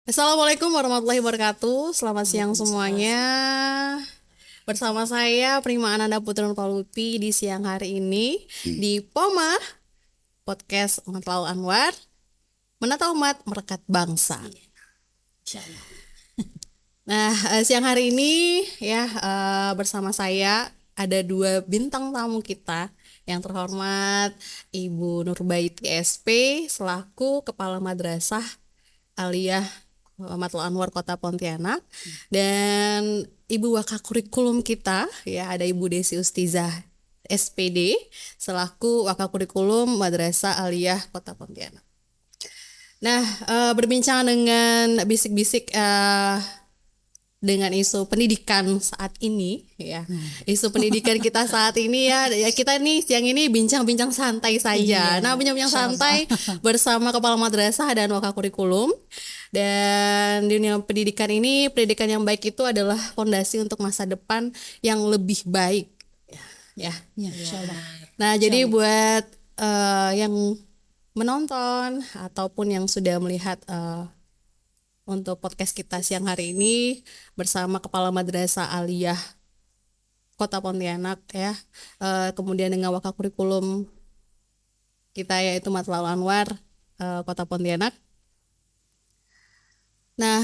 Assalamualaikum warahmatullahi wabarakatuh. Selamat siang semuanya. Bersama saya Prima Ananda Putri Nurpalupi di siang hari ini di POMA Podcast Matlaul Anwar, Menata Umat Merekat Bangsa. Nah, siang hari ini bersama saya ada dua bintang tamu kita yang terhormat Ibu Nurbaiti SP selaku Kepala Madrasah Aliyah Matlaul Anwar Kota Pontianak, dan Ibu Wakakurikulum kita ya, ada Ibu Desi Ustizah SPD selaku Wakakurikulum Madrasah Aliyah Kota Pontianak. Nah, berbincang dengan bisik-bisik dengan isu pendidikan saat ini ya. Isu pendidikan kita saat ini ya kita nih siang ini bincang-bincang santai saja. Nah, bincang-bincang santai bersama Kepala Madrasah dan Wakakurikulum. Dan di dunia pendidikan ini, pendidikan yang baik itu adalah fondasi untuk masa depan yang lebih baik ya. Insyaallah. Nah, jadi buat yang menonton ataupun yang sudah melihat untuk podcast kita siang hari ini bersama Kepala Madrasah Aliyah Kota Pontianak ya, kemudian dengan Wakakurikulum kita yaitu Matlaul Anwar Kota Pontianak. Nah,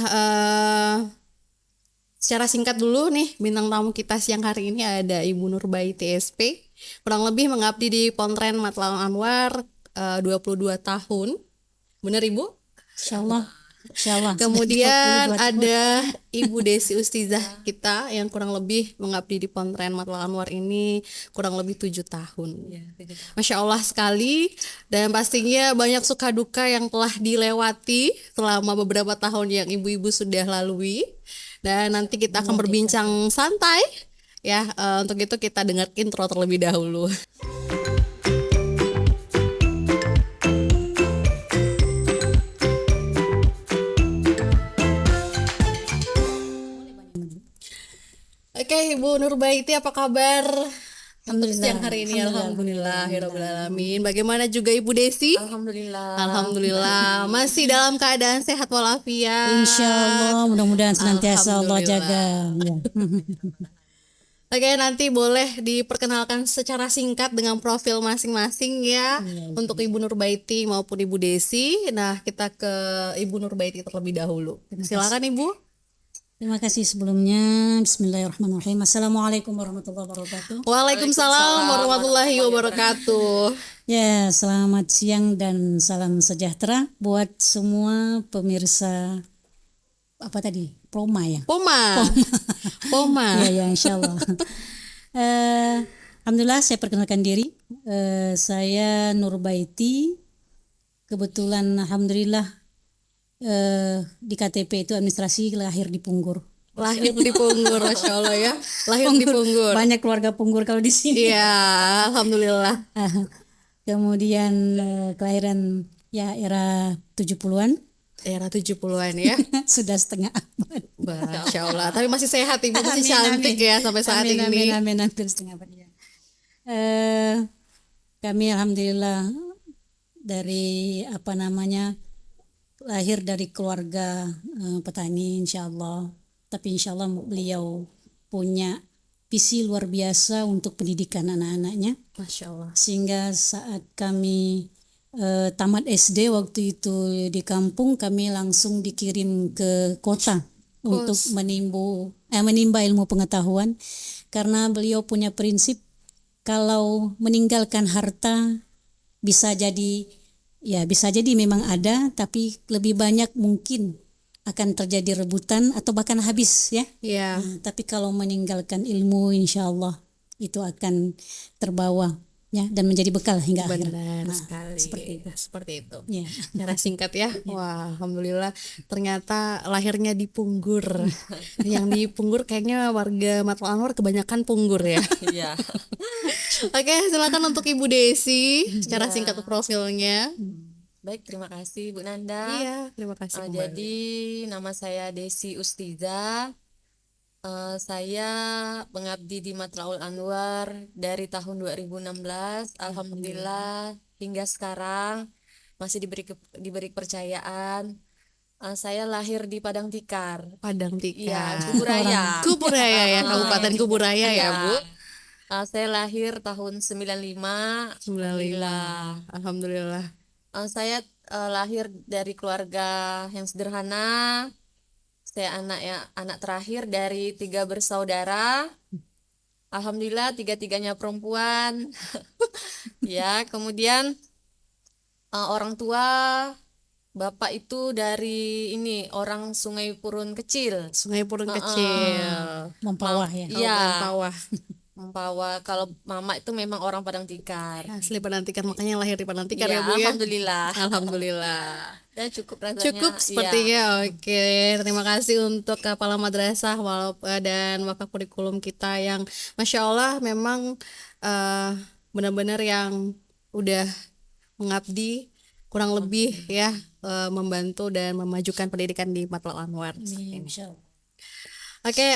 secara singkat dulu nih, bintang tamu kita siang hari ini ada Ibu Nurbaiti SP, kurang lebih mengabdi di Pontren Matlaul Anwar 22 tahun. Benar Ibu? Insyaallah. Kemudian ada Ibu Desi Ustizah kita yang kurang lebih mengabdi di Pontren Matlaul Anwar ini kurang lebih 7 tahun. Masya Allah sekali, dan pastinya banyak suka duka yang telah dilewati selama beberapa tahun yang ibu-ibu sudah lalui. Dan nanti kita akan berbincang santai ya. Untuk itu kita dengar intro terlebih dahulu. Oke, Ibu Nurbaiti, apa kabar? Untuk siang hari ini alhamdulillahirabbil alamin. Bagaimana juga Ibu Desi? Alhamdulillah masih dalam keadaan sehat walafiat. Insyaallah, mudah-mudahan senantiasa Allah jaga. Ya. Oke, nanti boleh diperkenalkan secara singkat dengan profil masing-masing ya, untuk Ibu Nurbaiti maupun Ibu Desi. Nah, kita ke Ibu Nurbaiti terlebih dahulu. Silakan Ibu. Terima kasih sebelumnya. Bismillahirrahmanirrahim. Assalamualaikum warahmatullahi wabarakatuh. Waalaikumsalam warahmatullahi wabarakatuh. Ya, selamat siang dan salam sejahtera buat semua pemirsa POMA ya. POMA. Ya, insyaallah. Alhamdulillah, saya perkenalkan diri. Saya Nurbaiti. Kebetulan alhamdulillah di KTP itu administrasi, lahir di Punggur. Lahir di Punggur, Masya Allah ya. Lahir di Punggur. Banyak keluarga Punggur kalau di sini. Iya, alhamdulillah. Kemudian kelahiran ya era 70-an. Era 70-an ya. Sudah setengah abad. Masya Allah. Tapi masih sehat Ibu, masih cantik ya sampai saat ini. Amin, setengah abad ya. Kami alhamdulillah dari lahir dari keluarga petani insyaallah. Tapi insyaallah beliau punya visi luar biasa untuk pendidikan anak-anaknya. Masya Allah. Sehingga saat kami tamat SD waktu itu di kampung, kami langsung dikirim ke kota untuk menimba ilmu pengetahuan, karena beliau punya prinsip kalau meninggalkan harta bisa jadi memang ada, tapi lebih banyak mungkin akan terjadi rebutan atau bahkan habis ya. Tapi kalau meninggalkan ilmu insyaallah itu akan terbawa ya dan menjadi bekal hingga akhir. Benar sekali. Seperti itu. Ya. Cara singkat ya. Wah, alhamdulillah ternyata lahirnya di Punggur. Yang di Punggur kayaknya warga Matlaul Anwar kebanyakan Punggur ya. Iya. Oke, silakan untuk Ibu Desi secara singkat profilnya. Baik, terima kasih Bu Nanda. Iya, terima kasih. Jadi nama saya Desi Ustizah. Saya mengabdi di Matlaul Anwar dari tahun 2016. Alhamdulillah hingga sekarang masih diberi kepercayaan Saya lahir di Padang Tikar. Padang Iya, Tikar. Kuburaya. Kuburaya ya, Kabupaten Kuburaya ya, Bu. Saya lahir tahun 95. 95. Alhamdulillah. Alhamdulillah. Saya lahir dari keluarga yang sederhana. Saya anak terakhir dari 3 bersaudara. Alhamdulillah tiga-tiganya perempuan. Ya, kemudian orang tua bapak itu dari ini orang Sungai Purun kecil. Sungai Purun kecil. Mempawah ya. Iya, Mempawah. Mempawah. Kalau mama itu memang orang Padang Tikar. Asli Padang Tikar, makanya lahir di Padang Tikar Iya, ya, Bu ya. alhamdulillah. Alhamdulillah. Dan cukup rasanya. Cukup sepertinya. Oke, terima kasih untuk Kepala Madrasah dan Wakaf Kurikulum kita yang Masya Allah memang benar-benar yang udah mengabdi kurang lebih ya, membantu dan memajukan pendidikan di Matlab Anwar. Insya Allah. Oke,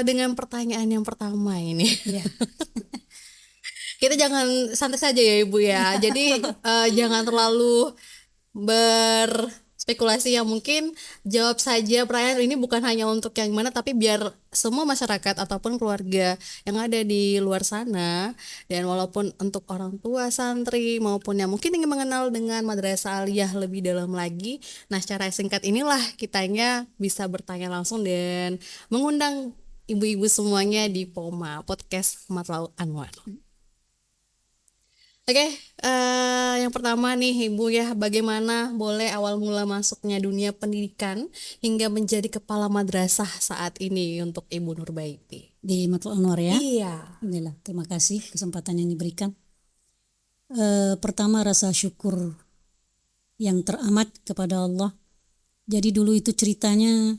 dengan pertanyaan yang pertama ini. Ya. Kita jangan santai saja ya Ibu ya. Jadi jangan terlalu berspekulasi, yang mungkin jawab saja pertanyaan ini bukan hanya untuk yang mana, tapi biar semua masyarakat ataupun keluarga yang ada di luar sana, dan walaupun untuk orang tua santri maupun yang mungkin ingin mengenal dengan Madrasah Aliyah lebih dalam lagi, nah secara singkat inilah kitanya bisa bertanya langsung dan mengundang ibu-ibu semuanya di POMA Podcast Matlab Anwar. Oke, yang pertama nih Ibu ya, bagaimana boleh awal mula masuknya dunia pendidikan hingga menjadi kepala madrasah saat ini untuk Ibu Nurbaiti? Di Matlab Anwar ya. Iya. Alhamdulillah, terima kasih kesempatan yang diberikan. Pertama rasa syukur yang teramat kepada Allah. Jadi dulu itu ceritanya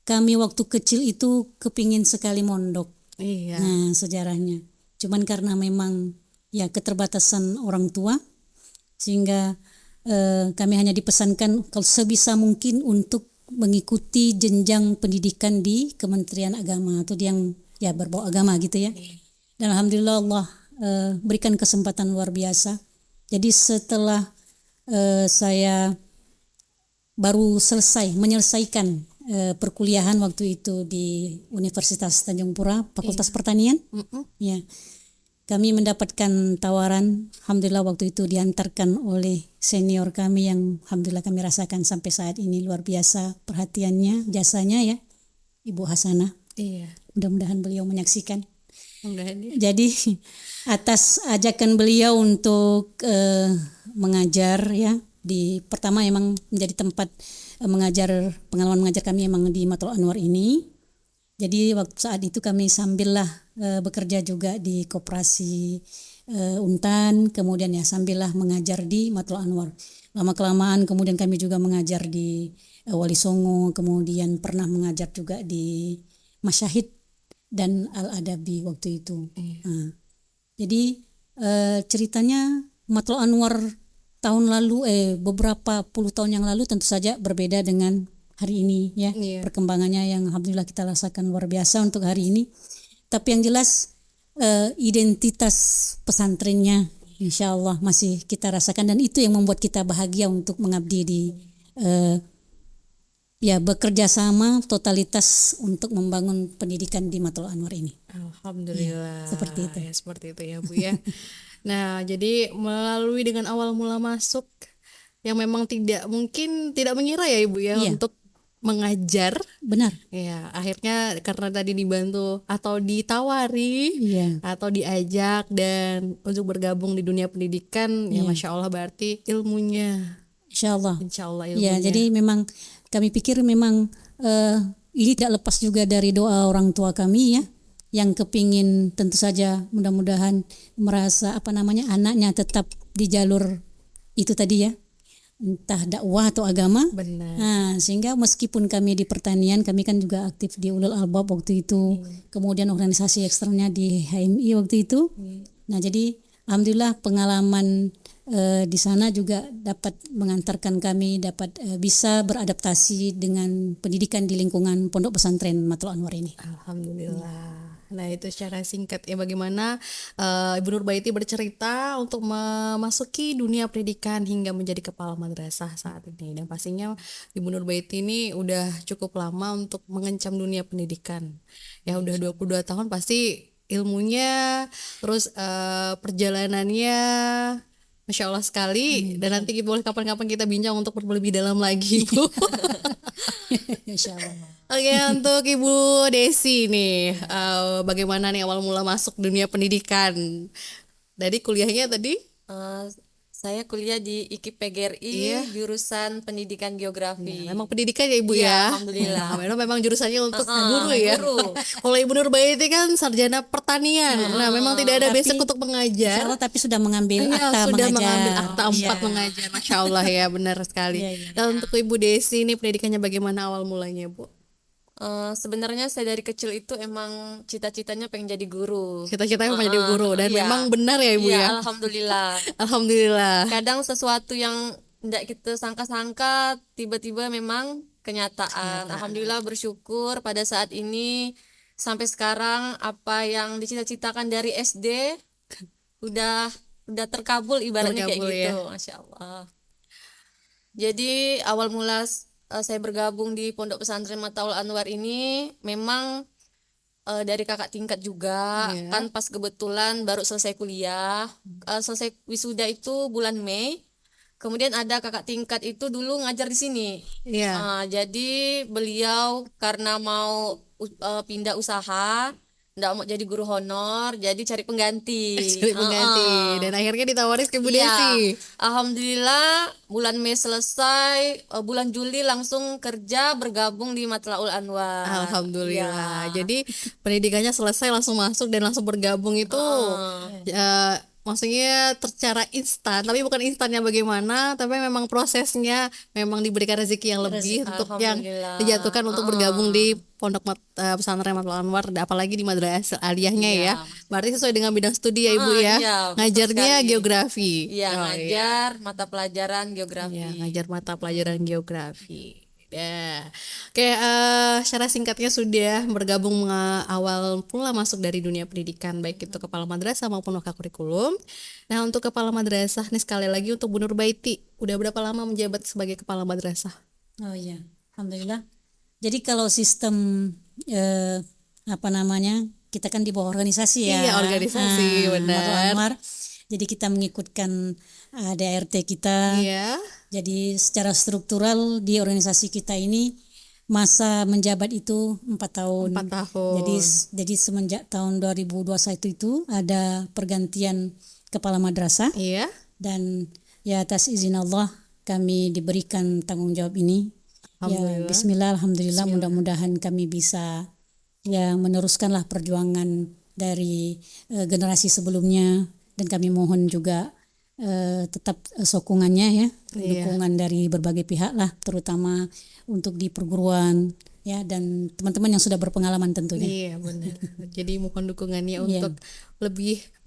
kami waktu kecil itu kepingin sekali mondok. Iya. Nah sejarahnya. Cuman karena memang ya keterbatasan orang tua, sehingga kami hanya dipesankan kalau sebisa mungkin untuk mengikuti jenjang pendidikan di Kementerian Agama atau yang ya berbau agama gitu ya. Dan alhamdulillah Allah berikan kesempatan luar biasa. Jadi setelah saya baru menyelesaikan perkuliahan waktu itu di Universitas Tanjung Pura, Fakultas Pertanian, ya. Kami mendapatkan tawaran, alhamdulillah waktu itu diantarkan oleh senior kami yang alhamdulillah kami rasakan sampai saat ini luar biasa perhatiannya, jasanya ya, Ibu Hasanah. Iya. Mudah-mudahan beliau menyaksikan. Mudah-mudahan. Jadi atas ajakan beliau untuk mengajar ya, pertama emang menjadi tempat pengalaman mengajar kami emang di Matlab Anwar ini. Jadi waktu saat itu kami sambillah bekerja juga di koperasi Untan, kemudian ya sambillah mengajar di Matlab Anwar. Lama-kelamaan kemudian kami juga mengajar di Wali Songo, kemudian pernah mengajar juga di Masyahid dan Al-Adabi waktu itu. Nah, jadi ceritanya Matlab Anwar tahun lalu beberapa puluh tahun yang lalu tentu saja berbeda dengan hari ini ya. Perkembangannya yang alhamdulillah kita rasakan luar biasa untuk hari ini. Tapi yang jelas identitas pesantrennya insya Allah masih kita rasakan, dan itu yang membuat kita bahagia untuk mengabdi di ya bekerja sama totalitas untuk membangun pendidikan di Matlab Anwar ini. Alhamdulillah. Ya, seperti itu. Ya, seperti itu ya Bu ya. Nah, jadi melalui dengan awal mula masuk yang memang tidak mengira ya Ibu ya, untuk mengajar. Benar. Ya, akhirnya karena tadi dibantu atau ditawari atau diajak dan untuk bergabung di dunia pendidikan, ya Masya Allah berarti ilmunya. Insya Allah ilmunya. Ya, jadi memang kami pikir memang ini tidak lepas juga dari doa orang tua kami ya, yang kepingin tentu saja mudah-mudahan merasa anaknya tetap di jalur itu tadi ya, entah dakwah atau agama. Benar. Nah, sehingga meskipun kami di pertanian, kami kan juga aktif di Ulul Albab waktu itu, kemudian organisasi eksternnya di HMI waktu itu. Nah, jadi alhamdulillah pengalaman di sana juga dapat mengantarkan kami dapat bisa beradaptasi dengan pendidikan di lingkungan Pondok Pesantren Matlab Anwar ini. Alhamdulillah. Nah itu secara singkat ya bagaimana Ibu Nurbaiti bercerita untuk memasuki dunia pendidikan hingga menjadi kepala madrasah saat ini. Dan pastinya Ibu Nurbaiti ini udah cukup lama untuk mengencam dunia pendidikan. Ya udah 22 tahun pasti ilmunya, terus perjalanannya Masya Allah sekali. Dan nanti boleh kapan-kapan kita bincang untuk lebih dalam lagi Bu. Insya Allah. Oke, untuk Ibu Desi nih, bagaimana nih awal mula masuk dunia pendidikan? Dari kuliahnya tadi? Eh, saya kuliah di IKIP PGRI, Iya. jurusan Pendidikan Geografi. Memang pendidikan ya Ibu Iya, ya? alhamdulillah. Memang jurusannya untuk guru ya? Guru. Kalau Ibu Nurbaiti kan sarjana pertanian. Nah, memang tidak ada Tapi- basic untuk mengajar. Insya Allah, tapi sudah mengambil Iya, akta sudah mengajar. mengambil akta 4 Iya. mengajar. Masya Allah ya, benar sekali. Iya, iya. Dan untuk Ibu Desi ini pendidikannya bagaimana awal mulanya Bu? Sebenarnya saya dari kecil itu emang cita-citanya pengen jadi guru. Cita-citanya menjadi guru dan Iya. memang benar ya Ibu Iya, ya? alhamdulillah. Alhamdulillah. Kadang sesuatu yang tidak kita sangka-sangka tiba-tiba memang kenyataan. Alhamdulillah bersyukur pada saat ini sampai sekarang apa yang dicita-citakan dari SD udah terkabul ibaratnya Terkabul, kayak gitu. Masya Allah. Jadi awal mula saya bergabung di Pondok Pesantren Mataul Anwar ini memang dari kakak tingkat juga. Iya. Kan pas kebetulan baru selesai kuliah, selesai wisuda itu bulan Mei. Kemudian ada kakak tingkat itu dulu ngajar di sini. Iya. Jadi beliau karena mau pindah usaha, nggak mau jadi guru honor, jadi cari pengganti. Cari pengganti. Dan akhirnya ditawarin ke Ibu Iya. Desi. Alhamdulillah bulan Mei selesai, bulan Juli langsung kerja bergabung di Matlaul Anwar. Alhamdulillah. Iya. Jadi pendidikannya selesai langsung masuk dan langsung bergabung itu maksudnya secara instan, tapi bukan instannya bagaimana, tapi memang prosesnya memang diberikan rezeki yang lebih untuk yang Alhamdulillah. dijatuhkan untuk bergabung di Pondok Pesantren Matlaul Anwar, apalagi di madrasah aliyahnya ya. Berarti sesuai dengan bidang studi ya Ibu ya. iya, betul Ngajarnya sekali. geografi. Iya, Oh, ngajar mata pelajaran geografi. Ya, ngajar mata pelajaran geografi. Ya, oke. Secara singkatnya sudah bergabung awal pula masuk dari dunia pendidikan, baik itu kepala madrasah maupun wakil kurikulum. Nah, untuk kepala madrasah nih sekali lagi untuk Bu Nurbaiti, udah berapa lama menjabat sebagai kepala madrasah? Oh iya, alhamdulillah. Jadi kalau sistem apa namanya, kita kan di bawah organisasi ya. Iya, organisasi, benar. Mataul Anwar. Jadi kita mengikutkan ADART kita. Iya. Jadi secara struktural di organisasi kita ini masa menjabat itu 4 tahun. 4 tahun. Jadi semenjak tahun 2021 itu ada pergantian kepala madrasah Iya. dan ya atas izin Allah kami diberikan tanggung jawab ini. Ya, bismillah, alhamdulillah, mudah-mudahan kami bisa ya meneruskanlah perjuangan dari generasi sebelumnya, dan kami mohon juga tetap sokongannya ya, dukungan dari berbagai pihak lah, terutama untuk di perguruan ya, dan teman-teman yang sudah berpengalaman tentunya. Iya, benar. Jadi mohon dukungannya untuk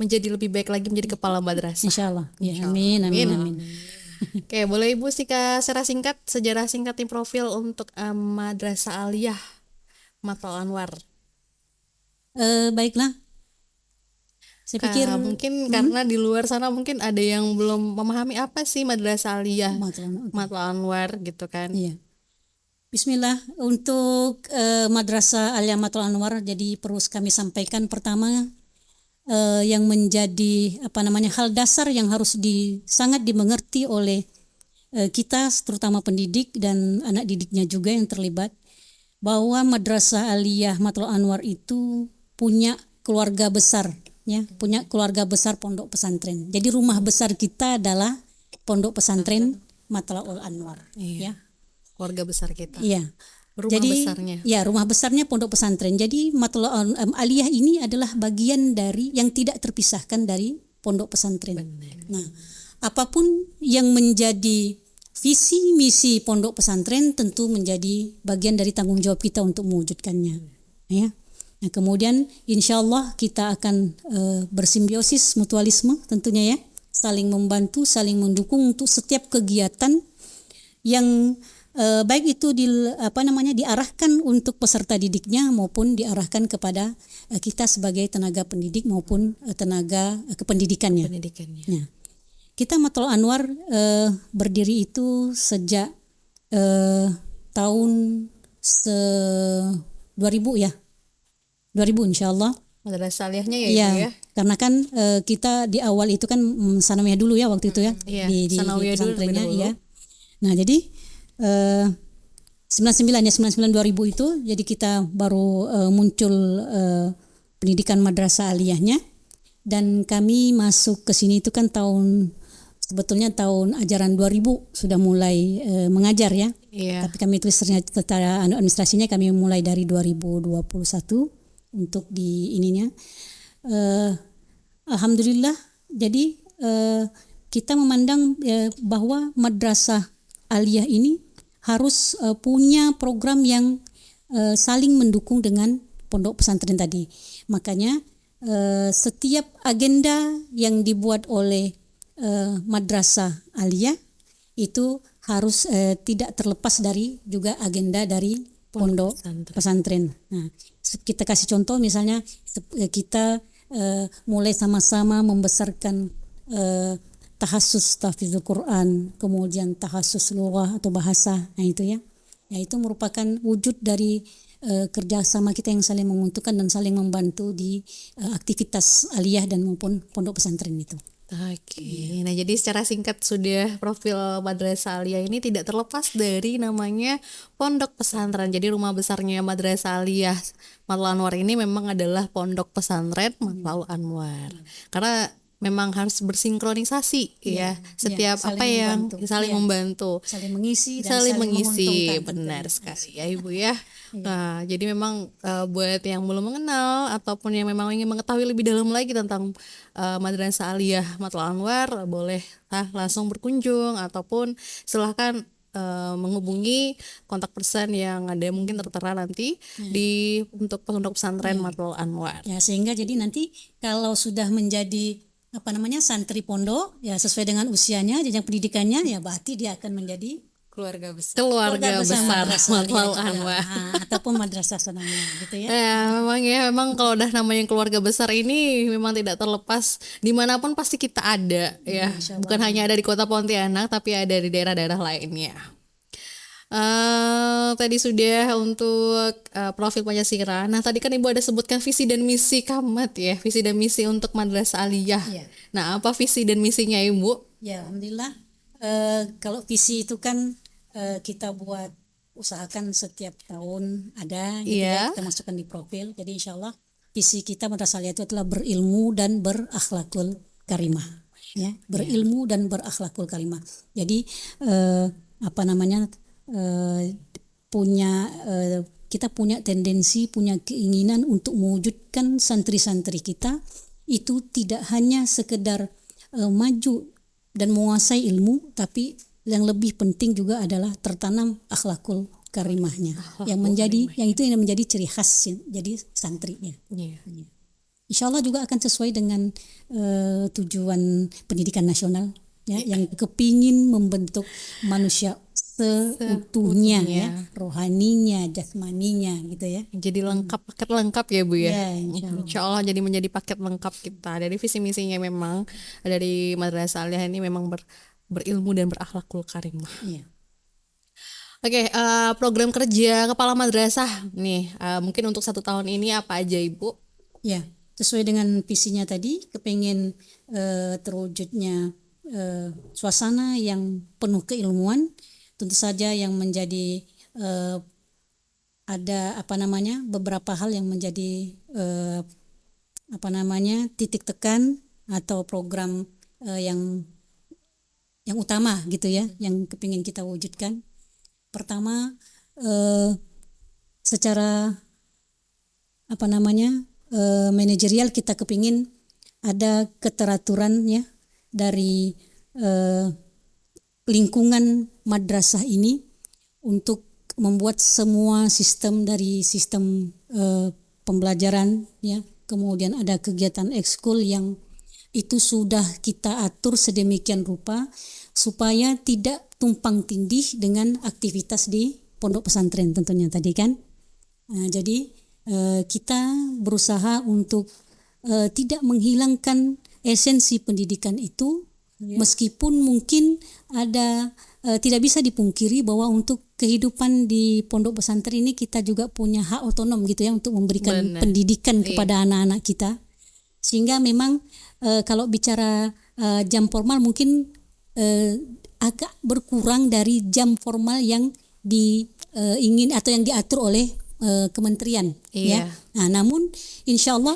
menjadi lebih baik lagi menjadi kepala madrasah. Insya Allah. Ya, amin, amin, amin. Oke, boleh Ibu secara singkat, sejarah singkat nih profil untuk Madrasah Aliyah Matlaul Anwar. Baiklah. Saya pikir Mungkin karena di luar sana mungkin ada yang belum memahami apa sih Madrasah Aliyah Matlaul Anwar gitu kan. Iya. Bismillah, untuk Madrasah Aliyah Matlaul Anwar, jadi perlu kami sampaikan pertama yang menjadi hal dasar yang harus sangat dimengerti oleh kita, terutama pendidik dan anak didiknya juga yang terlibat, bahwa Madrasah Aliyah Matlaul Anwar itu punya keluarga besar ya, punya keluarga besar pondok pesantren. Jadi rumah besar kita adalah Pondok Pesantren Matlaul Anwar ya. Keluarga besar kita. Iya. Rumah besarnya. Ya, rumah besarnya pondok pesantren. Jadi Matlaul Aliyah ini adalah bagian dari yang tidak terpisahkan dari pondok pesantren. Nah, apapun yang menjadi visi misi pondok pesantren tentu menjadi bagian dari tanggung jawab kita untuk mewujudkannya. Ya. Nah, kemudian insya Allah kita akan bersimbiosis mutualisme tentunya ya, saling membantu, saling mendukung untuk setiap kegiatan yang baik itu diarahkan untuk peserta didiknya maupun diarahkan kepada kita sebagai tenaga pendidik maupun tenaga kependidikannya. Pendidikannya. Nah, kita Matlul Anwar berdiri itu sejak tahun 2000 ya. 2000 insyaallah. Madrasah aliyahnya ya, Iya, Ibu ya. karena kan kita di awal itu kan sanawiyah dulu ya waktu itu ya. Iya, di sanawiyah dulu pesantrennya terlebih ya. Nah, jadi 99 2000 itu jadi kita baru muncul pendidikan madrasah aliyahnya, dan kami masuk ke sini itu kan sebetulnya tahun ajaran 2000 sudah mulai mengajar ya. Iya. Tapi kami tulis secara administrasinya kami mulai dari 2021 untuk di ininya. Alhamdulillah, jadi kita memandang bahwa madrasah aliyah ini harus punya program yang saling mendukung dengan pondok pesantren tadi. Makanya setiap agenda yang dibuat oleh madrasah aliyah itu harus tidak terlepas dari juga agenda dari pondok pesantren. Nah, kita kasih contoh misalnya kita mulai sama-sama membesarkan tahassus tahfidzul Quran, kemudian tahassus lughah atau bahasa. Nah itu ya. Ya itu merupakan wujud dari kerjasama kita yang saling menguntungkan dan saling membantu di aktivitas aliyah dan maupun pondok pesantren itu. Oke, nah jadi secara singkat sudah profil Madrasah Aliyah ini tidak terlepas dari namanya pondok pesantren. Jadi rumah besarnya Madrasah Aliyah Matlul Anwar ini memang adalah pondok pesantren Matlul Anwar. Karena memang harus bersinkronisasi ya, setiap saling apa yang membantu. saling Iya. membantu, Saling mengisi dan saling mengisi, menguntungkan. benar sekali ya Ibu ya. Nah, jadi memang buat yang belum mengenal ataupun yang memang ingin mengetahui lebih dalam lagi tentang Madrasah Aliyah Matlul Anwar, boleh langsung berkunjung ataupun silahkan menghubungi kontak person yang ada mungkin tertera nanti di untuk pondok pesantren Matlul Anwar. Ya, sehingga jadi nanti kalau sudah menjadi santri pondok ya sesuai dengan usianya, jenjang pendidikannya ya berarti dia akan menjadi Keluarga besar. Keluarga besar madrasah Matlul aliyah, Anwar. ataupun madrasah sanawiyah gitu ya. Memang kalau udah namanya keluarga besar ini memang tidak terlepas dimanapun pasti kita ada ya. Bukan hanya ada di kota Pontianak tapi ada di daerah-daerah lainnya. Tadi sudah untuk profil Pancasila. Nah tadi kan Ibu ada sebutkan visi dan misi Kamat ya, visi dan misi untuk Madrasah Aliyah. Iya. Nah apa visi dan misinya Ibu? Ya, alhamdulillah. Kalau visi itu kan kita usahakan setiap tahun ada gitu Iya. ya, kita masukkan di profil. Jadi insya Allah visi kita Madrasah Aliyah itu adalah berilmu dan berakhlakul karimah. Ya, berilmu dan berakhlakul karimah. Jadi kita punya tendensi, punya keinginan untuk mewujudkan santri-santri kita itu tidak hanya sekedar maju dan menguasai ilmu, tapi yang lebih penting juga adalah tertanam akhlakul karimahnya, yang menjadi ciri khas jadi santrinya. Iya. Insya Allah juga akan sesuai dengan tujuan pendidikan nasional ya, yang kepingin membentuk manusia seutuhnya ya, rohaninya, jasmaninya gitu ya. Jadi paket lengkap ya Bu ya. Ya, insya Insya Allah jadi menjadi paket lengkap kita. Dari visi misinya memang dari Madrasah Aliyah ini memang berilmu dan berakhlakul karimah. Iya. Oke, program kerja kepala madrasah nih mungkin untuk 1 tahun ini apa aja Ibu? Ya, sesuai dengan visinya tadi, kepingin terwujudnya suasana yang penuh keilmuan. Tentu saja yang menjadi ada beberapa hal yang menjadi titik tekan atau program yang utama gitu ya, yang kepingin kita wujudkan. Pertama, secara manajerial kita kepingin ada keteraturan ya dari lingkungan madrasah ini untuk membuat semua sistem dari sistem pembelajaran ya, kemudian ada kegiatan ekskul yang itu sudah kita atur sedemikian rupa supaya tidak tumpang tindih dengan aktivitas di pondok pesantren tentunya tadi kan. Jadi kita berusaha untuk tidak menghilangkan esensi pendidikan itu, meskipun mungkin ada tidak bisa dipungkiri bahwa untuk kehidupan di pondok pesantren ini kita juga punya hak otonom gitu ya untuk memberikan pendidikan kepada anak-anak kita. Sehingga memang kalau bicara jam formal mungkin agak berkurang dari jam formal yang ingin atau yang diatur oleh kementerian. Ya. Nah, namun insya Allah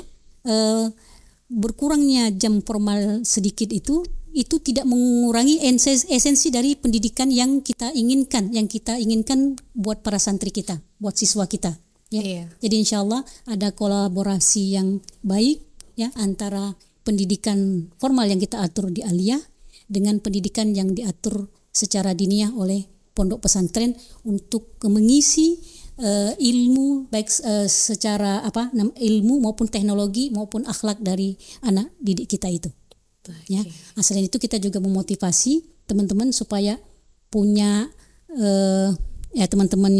berkurangnya jam formal sedikit itu tidak mengurangi esensi dari pendidikan yang kita inginkan buat para santri kita, buat siswa kita. Ya. Jadi insya Allah ada kolaborasi yang baik ya antara pendidikan formal yang kita atur di aliyah dengan pendidikan yang diatur secara diniyah oleh pondok pesantren untuk mengisi ilmu baik secara ilmu maupun teknologi maupun akhlak dari anak didik kita itu. Ya, selain itu kita juga memotivasi teman-teman supaya punya teman-teman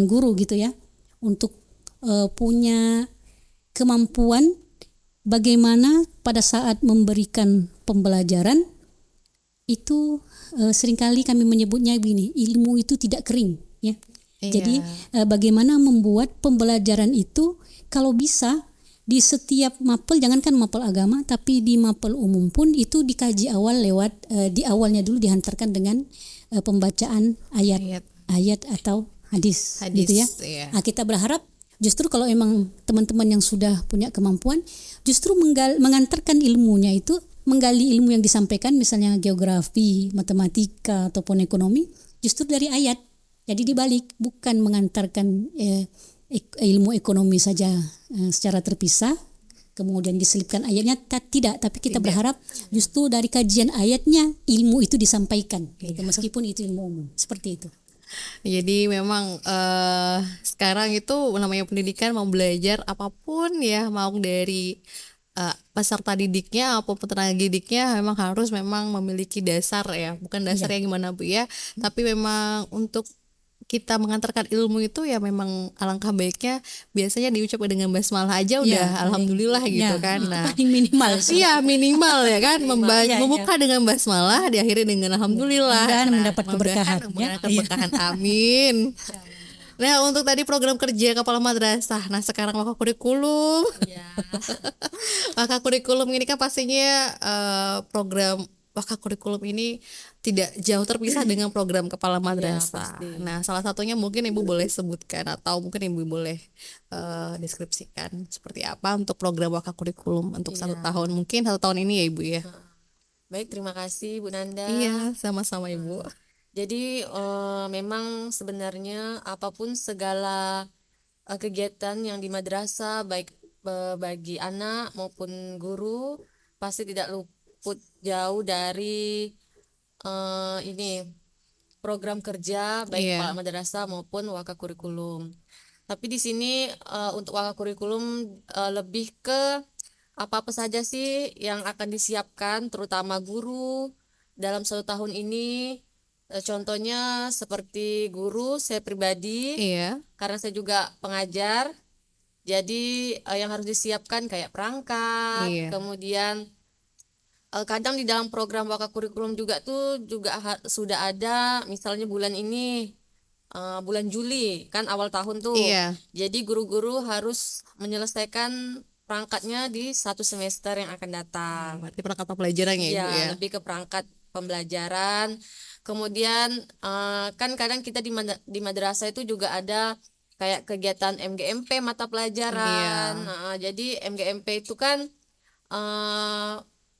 guru gitu ya untuk punya kemampuan bagaimana pada saat memberikan pembelajaran itu seringkali kami menyebutnya begini, ilmu itu tidak kering ya. Jadi bagaimana membuat pembelajaran itu kalau bisa di setiap mapel, jangankan mapel agama tapi di mapel umum pun itu dikaji awal lewat di awalnya dulu dihantarkan dengan pembacaan ayat atau hadis gitu ya. Nah, kita berharap justru kalau emang teman-teman yang sudah punya kemampuan justru mengantarkan ilmunya itu, menggali ilmu yang disampaikan misalnya geografi, matematika ataupun ekonomi justru dari ayat. Jadi dibalik, bukan mengantarkan ilmu ekonomi saja secara terpisah kemudian diselipkan ayatnya, tidak, tapi kita berharap justru dari kajian ayatnya ilmu itu disampaikan gitu, meskipun itu ilmu umum, seperti itu. Jadi memang sekarang itu namanya pendidikan, mau belajar apapun ya, mau dari peserta didiknya apapun tenaga didiknya memang harus memiliki dasar ya, bukan dasar yang gimana Bu ya, tapi memang untuk kita mengantarkan ilmu itu ya memang alangkah baiknya biasanya diucapkan dengan basmalah aja udah alhamdulillah gitu kan. Nah, minimal iya minimal ya kan, membuka dengan basmalah, diakhiri dengan alhamdulillah. Dan mendapat keberkahan. Keberkahan. Amin. Nah, untuk tadi program kerja kepala madrasah. Nah, sekarang maka kurikulum. Maka kurikulum ini kan pastinya program maka kurikulum ini tidak jauh terpisah dengan program kepala madrasah. Nah, salah satunya mungkin Ibu boleh sebutkan atau mungkin Ibu boleh deskripsikan seperti apa untuk program waka kurikulum untuk 1 tahun, mungkin 1 tahun ini ya Ibu ya. Baik, terima kasih Bu Nanda. Iya, sama-sama Ibu. Jadi memang sebenarnya apapun segala kegiatan yang di madrasah baik bagi anak maupun guru pasti tidak luput jauh dari ini program kerja baik kepala madrasah maupun waka kurikulum. Tapi di sini untuk waka kurikulum lebih ke apa saja sih yang akan disiapkan terutama guru dalam 1 tahun ini. Contohnya seperti guru saya pribadi, karena saya juga pengajar, jadi yang harus disiapkan kayak perangkat, kemudian kadang di dalam program waka kurikulum juga sudah ada misalnya bulan ini bulan Juli kan awal tahun tuh, jadi guru-guru harus menyelesaikan perangkatnya di 1 semester yang akan datang. Berarti perangkat pembelajaran ya Ibu ya? Lebih ke perangkat pembelajaran. Kemudian kan kadang kita di madrasah itu juga ada kayak kegiatan MGMP mata pelajaran. Jadi MGMP itu kan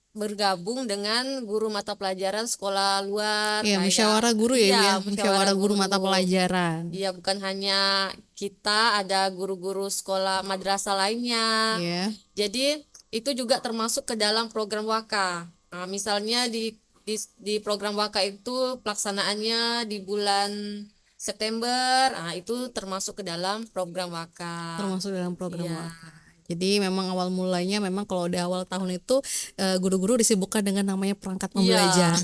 bergabung dengan guru mata pelajaran sekolah luar. Musyawarah guru ya, musyawarah guru mata pelajaran. Iya, bukan hanya kita, ada guru-guru sekolah madrasah lainnya. Jadi itu juga termasuk ke dalam program waka. Misalnya di program waka itu pelaksanaannya di bulan September, itu termasuk ke dalam program waka. Termasuk dalam program waka. Jadi memang awal mulanya memang kalau di awal tahun itu guru-guru disibukkan dengan namanya perangkat pembelajar.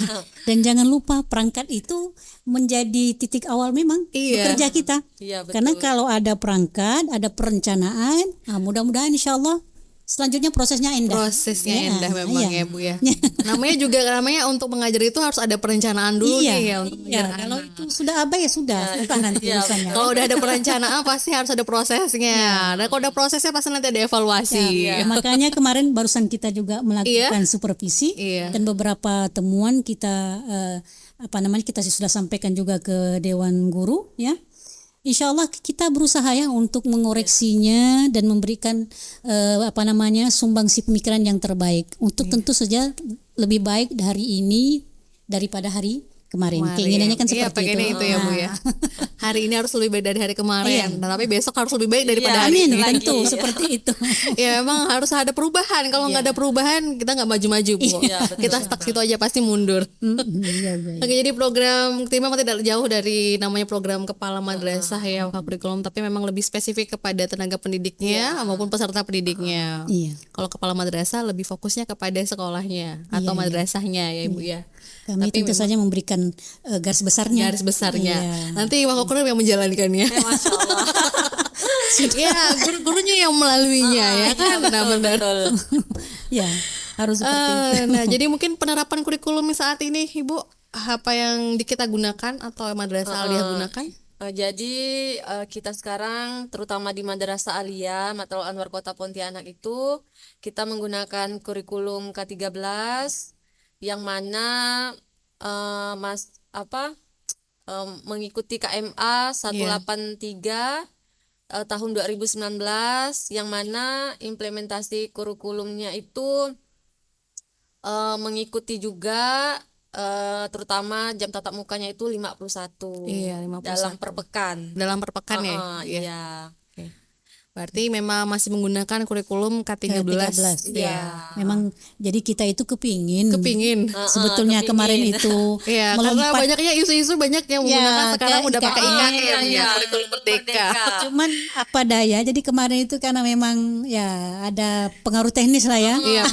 Dan jangan lupa perangkat itu menjadi titik awal memang Iya. bekerja kita. Iya, betul. Karena kalau ada perangkat, ada perencanaan, mudah-mudahan insya Allah selanjutnya prosesnya indah. Prosesnya Ya, indah memang iya. ya Bu ya. Namanya untuk mengajar itu harus ada perencanaan dulu nih ya untuk iya. mengajar Kalau anak. itu sudah abai ya sudah, entah nanti Iya, urusannya. Kalau udah ada perencanaan pasti harus ada prosesnya. Dan kalau udah prosesnya pasti nanti ada evaluasi. Ya, makanya kemarin barusan kita juga melakukan supervisi Iya. dan beberapa temuan kita kita sudah sampaikan juga ke Dewan Guru ya. Insya Allah kita berusaha ya untuk mengoreksinya dan memberikan sumbangsi pemikiran yang terbaik untuk tentu saja lebih baik hari ini daripada hari kemarin. Keinginannya kan Iya, seperti pengennya itu. itu ya Bu ya. Hari ini harus lebih baik dari hari kemarin. Nah, tapi besok harus lebih baik daripada Iya, hari Amin, ini. tentu seperti itu. Ya memang harus ada perubahan. Kalau nggak ada perubahan kita nggak maju-maju Bu. Iya, betul. Kita stuck situ aja pasti mundur. Iya. Oke, jadi program kita memang tidak jauh dari namanya program kepala madrasah ya kurikulum, tapi memang lebih spesifik kepada tenaga pendidiknya maupun peserta pendidiknya. Iya. Kalau kepala madrasah lebih fokusnya kepada sekolahnya atau madrasahnya ya Ibu ya. Kami tentu saja memberikan garis besarnya. Garis besarnya. Iya. Nanti Wak Oknum yang menjalankannya. Masya Allah. Ya, guru-gurunya yang melaluinya ya kan. Nah, benar. Ya, harus seperti itu. Nah, jadi mungkin penerapan kurikulum saat ini Ibu apa yang kita gunakan atau madrasah aliyah gunakan? Jadi kita sekarang terutama di Madrasah Aliyah Matlul Anwar Kota Pontianak itu kita menggunakan kurikulum K13 yang mana mengikuti KMA 183 tahun 2019 yang mana implementasi kurikulumnya itu mengikuti juga terutama jam tatap mukanya itu 51. Iya, 51. Dalam per pekan. Dalam per pekan ya? Iya. Oke. Berarti memang masih menggunakan kurikulum K13. Ya. Memang jadi kita itu kepingin sebetulnya kepingin. kemarin itu Iya, karena banyaknya isu-isu banyak yang menggunakan sekarang udah pakai IKM ya, kurikulum merdeka. Cuman apa daya, jadi kemarin itu karena memang ya ada pengaruh teknis lah ya. Iya,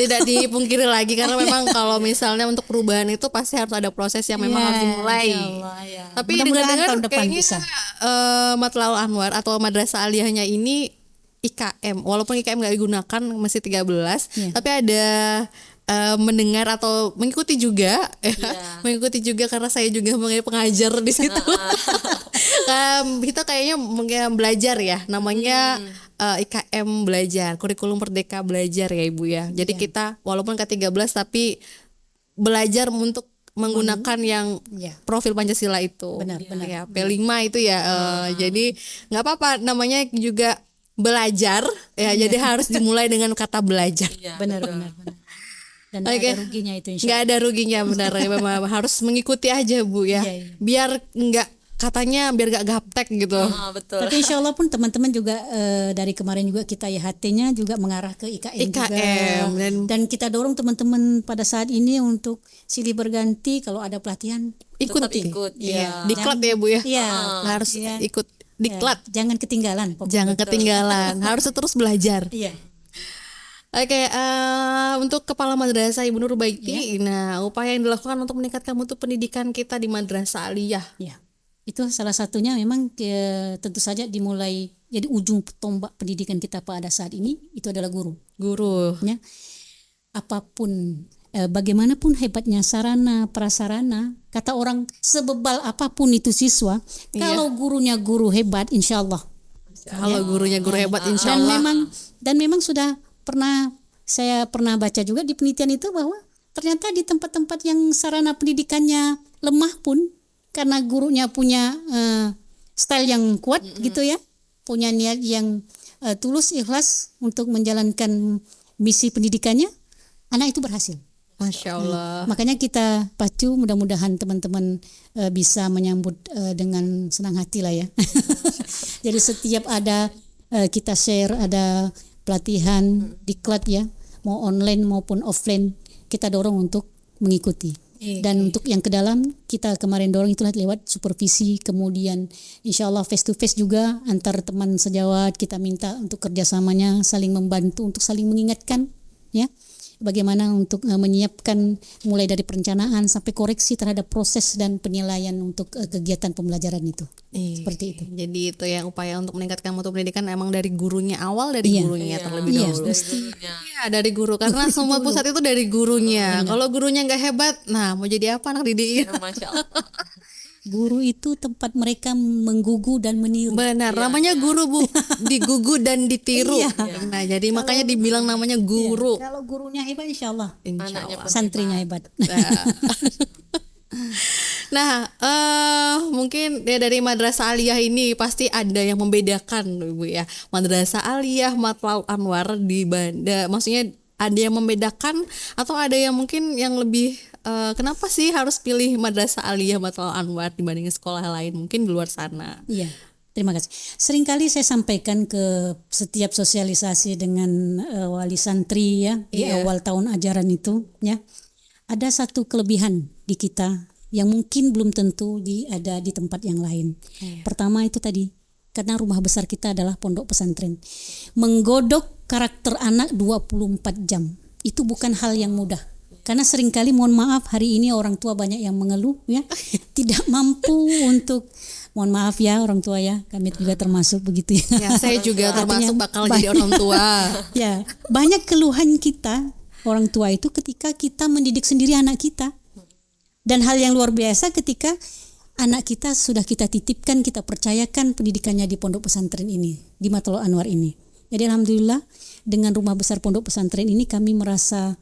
tidak dipungkiri lagi karena memang kalau misalnya untuk perubahan itu pasti harus ada proses yang memang harus dimulai. Ya. Tapi Mudah-mudahan dengar-dengar tahun depan kayaknya bisa. Matlul Anwar atau madrasah aliyahnya ini IKM, walaupun IKM nggak digunakan masih 13, tapi ada mendengar atau mengikuti juga, mengikuti juga karena saya juga menjadi pengajar di situ. Kita kayaknya belajar ya, namanya IKM belajar, kurikulum merdeka belajar ya Ibu ya. Jadi kita walaupun K13 tapi belajar untuk menggunakan yang profil Pancasila itu. Benar. Ya, P5 itu ya. Jadi nggak apa-apa namanya juga belajar ya. Jadi harus dimulai dengan kata belajar. Benar. Dan nggak ada ruginya itu insya Nggak ada ruginya benar. Memang harus mengikuti aja Bu ya. Biar biar nggak gaptek gitu. Betul. Tapi insya Allah pun teman-teman juga dari kemarin juga kita IHT-nya juga mengarah ke IKM juga. Dan kita dorong teman-teman pada saat ini untuk silih berganti kalau ada pelatihan ikuti. Diklat ya Bu ya. Iya. Harus ikut diklat. Jangan ketinggalan. Pokoknya. Jangan ketinggalan. Harus terus belajar. Iya. Oke, untuk Kepala Madrasah Ibu Nurbaiti, nah upaya yang dilakukan untuk meningkatkan mutu pendidikan kita di Madrasah Aliyah. Ya, itu salah satunya memang tentu saja dimulai. Jadi ujung tombak pendidikan kita pada saat ini itu adalah guru. Ya, apapun, bagaimanapun hebatnya sarana prasarana, kata orang sebebal apapun itu siswa, kalau gurunya guru hebat, insya Allah. Kalau gurunya guru hebat, insya Allah. Dan memang saya pernah baca juga di penelitian itu bahwa ternyata di tempat-tempat yang sarana pendidikannya lemah pun karena gurunya punya style yang kuat gitu ya, punya niat yang tulus ikhlas untuk menjalankan misi pendidikannya, anak itu berhasil. Masya Allah. Makanya kita pacu, mudah-mudahan teman-teman bisa menyambut dengan senang hati lah ya. Jadi setiap ada kita share, ada pelatihan diklat ya, mau online maupun offline, kita dorong untuk mengikuti. Dan untuk yang ke dalam kita kemarin dorong itulah lewat supervisi, kemudian insya Allah face to face juga antar teman sejawat, kita minta untuk kerjasamanya saling membantu untuk saling mengingatkan ya. Bagaimana untuk menyiapkan mulai dari perencanaan sampai koreksi terhadap proses dan penilaian untuk kegiatan pembelajaran itu. Seperti itu. Jadi itu ya upaya untuk meningkatkan mutu pendidikan emang dari gurunya, awal dari gurunya terlebih dahulu. Iya, dari guru karena semua pusat itu dari gurunya. Kalau gurunya nggak hebat, nah mau jadi apa anak didiknya? Masya Allah. Guru itu tempat mereka menggugu dan meniru. Benar, namanya guru Bu, digugu dan ditiru. Nah, jadi makanya dibilang namanya guru. Kalau gurunya hebat insya Allah, Anaknya pun santrinya hebat. Nah, mungkin ya dari madrasah aliyah ini pasti ada yang membedakan Ibu ya. Madrasah aliyah Matlaul Anwar di Banda, maksudnya ada yang membedakan atau ada yang mungkin yang lebih kenapa sih harus pilih madrasah aliyah Matlaul Anwar dibanding sekolah lain mungkin di luar sana? Iya, terima kasih. Seringkali saya sampaikan ke setiap sosialisasi dengan wali santri ya di awal tahun ajaran itu ya. Ada satu kelebihan di kita yang mungkin belum tentu ada di tempat yang lain. Pertama itu tadi, karena rumah besar kita adalah pondok pesantren. Menggodok karakter anak 24 jam. Itu bukan hal yang mudah. Karena seringkali mohon maaf hari ini orang tua banyak yang mengeluh ya, tidak mampu untuk, mohon maaf ya orang tua ya, kami juga termasuk begitu ya. Ya, saya juga termasuk bakal jadi orang tua. Ya, banyak keluhan kita orang tua itu ketika kita mendidik sendiri anak kita. Dan hal yang luar biasa ketika anak kita sudah kita titipkan, kita percayakan pendidikannya di pondok pesantren ini, di Matlaul Anwar ini. Jadi alhamdulillah dengan rumah besar pondok pesantren ini kami merasa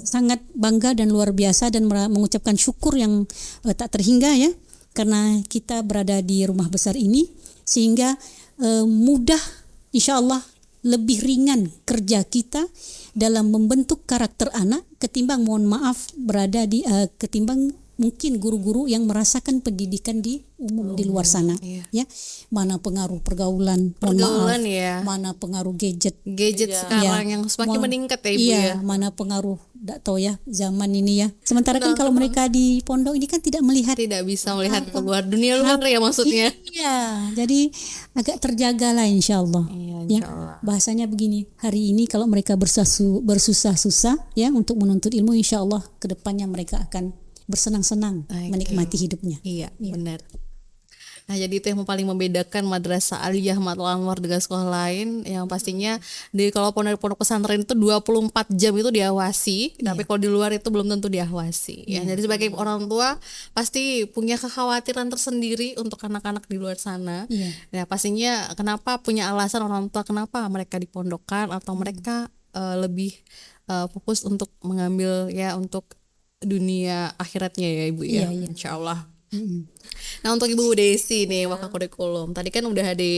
sangat bangga dan luar biasa dan mengucapkan syukur yang tak terhingga ya, karena kita berada di rumah besar ini sehingga mudah insya Allah lebih ringan kerja kita dalam membentuk karakter anak ketimbang mohon maaf berada di ketimbang mungkin guru-guru yang merasakan pendidikan di umum di luar sana ya, mana pengaruh pergaulan ya. Mana pengaruh gadget sekarang yang semakin meningkat ya Ibu ya. Mana pengaruh tidak tahu ya zaman ini ya, sementara kan kalau mereka di pondok ini kan tidak bisa melihat keluar dunia luar ya maksudnya. Iya, jadi agak terjaga lah insya Allah. Ya, bahasanya begini, hari ini kalau mereka bersusah-susah ya untuk menuntut ilmu, insya Allah kedepannya mereka akan bersenang-senang menikmati hidupnya. Iya, benar. Nah, jadi itu yang paling membedakan madrasah aliyah Matlaul Anwar dengan sekolah lain, yang pastinya kalau pondok pesantren itu 24 jam itu diawasi, tapi kalau di luar itu belum tentu diawasi. Ya, jadi sebagai orang tua pasti punya kekhawatiran tersendiri untuk anak-anak di luar sana. Ya, pastinya kenapa punya alasan orang tua kenapa mereka dipondokkan atau mereka lebih fokus untuk mengambil ya untuk dunia akhiratnya ya Ibu ya. Insya Allah. Nah, untuk Ibu Desi nih wakil kurikulum tadi kan udah ada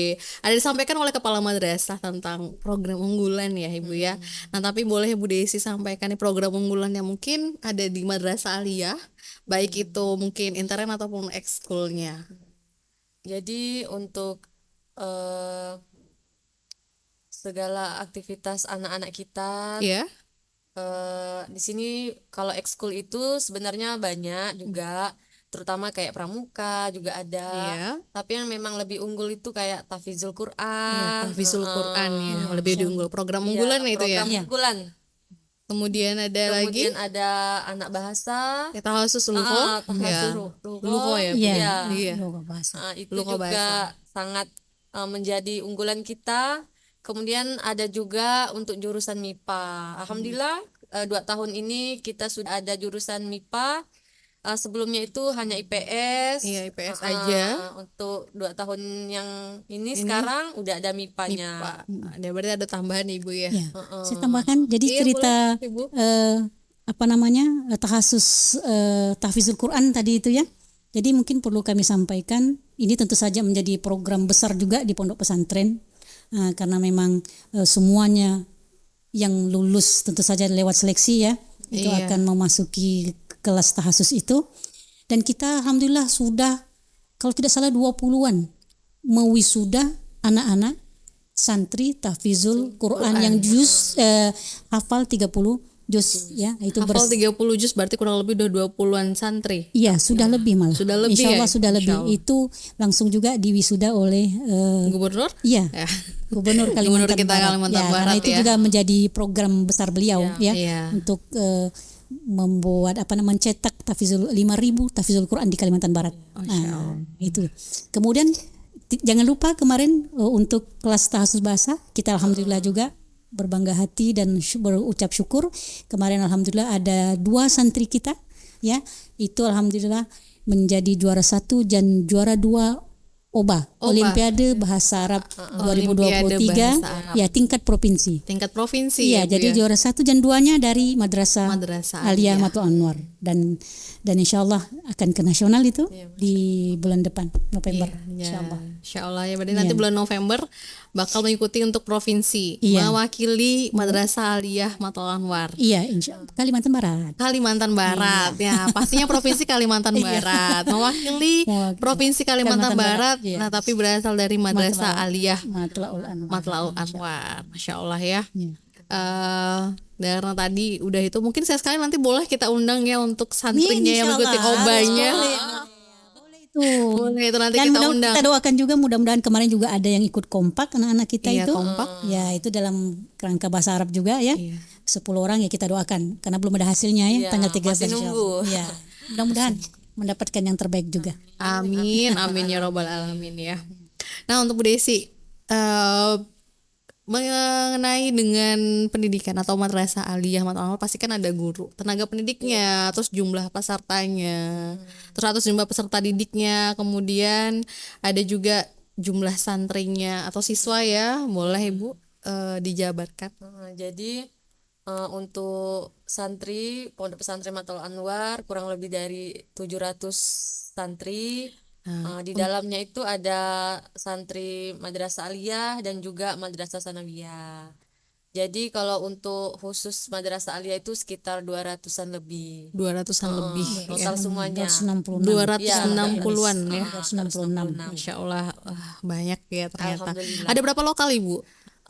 disampaikan oleh kepala madrasah tentang program unggulan ya Ibu ya. Nah, tapi boleh Ibu Desi sampaikan nih program unggulan yang mungkin ada di madrasah aliyah, baik itu mungkin intern ataupun ekskulnya. Jadi untuk segala aktivitas anak-anak kita di sini kalau ekskul itu sebenarnya banyak juga, terutama kayak pramuka juga ada. Tapi yang memang lebih unggul itu kayak tahfizul Quran. Tahfizul Quran ya, lebih diunggul. Program unggulan itu ya. Program unggulan. Kemudian ada anak bahasa. Ya, tahasus lughah. Lughah ya. Iya. Itu juga sangat menjadi unggulan kita. Kemudian ada juga untuk jurusan MIPA. Alhamdulillah 2 tahun ini kita sudah ada jurusan MIPA. Sebelumnya itu hanya IPS. Iya, IPS aja. Untuk 2 tahun yang ini sekarang udah ada MIPA-nya. Berarti ada tambahan Ibu ya. Saya tambahkan jadi cerita tahasus tahfizul Quran tadi itu ya. Jadi mungkin perlu kami sampaikan, ini tentu saja menjadi program besar juga di pondok pesantren. Karena memang semuanya yang lulus tentu saja lewat seleksi ya, itu akan memasuki kelas tahasus itu, dan kita alhamdulillah sudah kalau tidak salah 20-an mewisuda anak-anak santri tahfizul Quran yang hafal 30 juz ya, itu Hafal 30 juz berarti kurang lebih udah 20-an santri. iya sudah lebih malah. Sudah lebih Insya Allah ya? sudah lebih. Insya Allah. Itu langsung juga diwisuda oleh Gubernur? iya Ya. Gubernur Kalimantan kita Barat. Kalimantan Karena Barat itu ya. juga menjadi program besar beliau ya Iya. untuk membuat mencetak 5.000 tahfizul Quran di Kalimantan Barat. Itu. Kemudian jangan lupa kemarin untuk kelas tahfiz bahasa kita alhamdulillah juga berbangga hati dan berucap syukur. Kemarin alhamdulillah ada 2 santri kita ya, itu alhamdulillah menjadi juara 1 dan juara 2 Olimpiade Bahasa Arab 2023 Bahasa Arab. ya tingkat provinsi. Tingkat provinsi Iya, ya, Bu, jadi ya? juara 1 dan 2-nya dari Madrasah Madrasah Aliyah Aliyah. Matul Anwar dan insya Allah akan ke nasional itu di bulan depan November insya Allah. Insya Allah ya, berarti nanti bulan November bakal mengikuti untuk provinsi, Iya. mewakili Madrasah Aliyah Matul Anwar. Iya, insya Allah. Kalimantan Barat. Kalimantan Barat ya, pastinya provinsi Kalimantan Barat, mewakili provinsi Kalimantan Barat. iya. Nah, tapi berasal dari Madrasah Aliyah Matlaul Anwar. Matlaul Anwar, Masya Allah ya. Karena tadi udah itu, mungkin saya sekali nanti boleh kita undang ya untuk santrinya yang insya mengikuti Allah. obanya. Tuh. Boleh itu nanti Dan kita undang. kita doakan juga mudah-mudahan kemarin juga ada yang ikut kompak anak-anak kita Iya, itu. kompak. Ya, itu dalam kerangka bahasa Arab juga ya. 10 orang ya kita doakan karena belum ada hasilnya ya, Iya, tanggal 13 masih insya nunggu. Allah. Ya, mudah-mudahan mendapatkan yang terbaik juga. Amin, amin ya robbal alamin ya. Nah, untuk Bu Desi, mengenai dengan pendidikan atau madrasah aliyah Matul Anwar pasti kan ada guru, tenaga pendidiknya, terus jumlah pesertanya, terus atau jumlah peserta didiknya, kemudian ada juga jumlah santrinya atau siswa ya, boleh Ibu dijabarkan? Jadi untuk santri Pondok Pesantren Matul Anwar kurang lebih dari 700 santri. Di dalamnya itu ada santri Madrasah Aliyah dan juga Madrasah Sanawiyah. Jadi kalau untuk khusus Madrasah Aliyah itu sekitar 200-an lebih. 200-an lebih Total semuanya. 260-an ya. 266. Masya Allah, banyak ya ternyata. Alhamdulillah. Ada berapa lokal Ibu?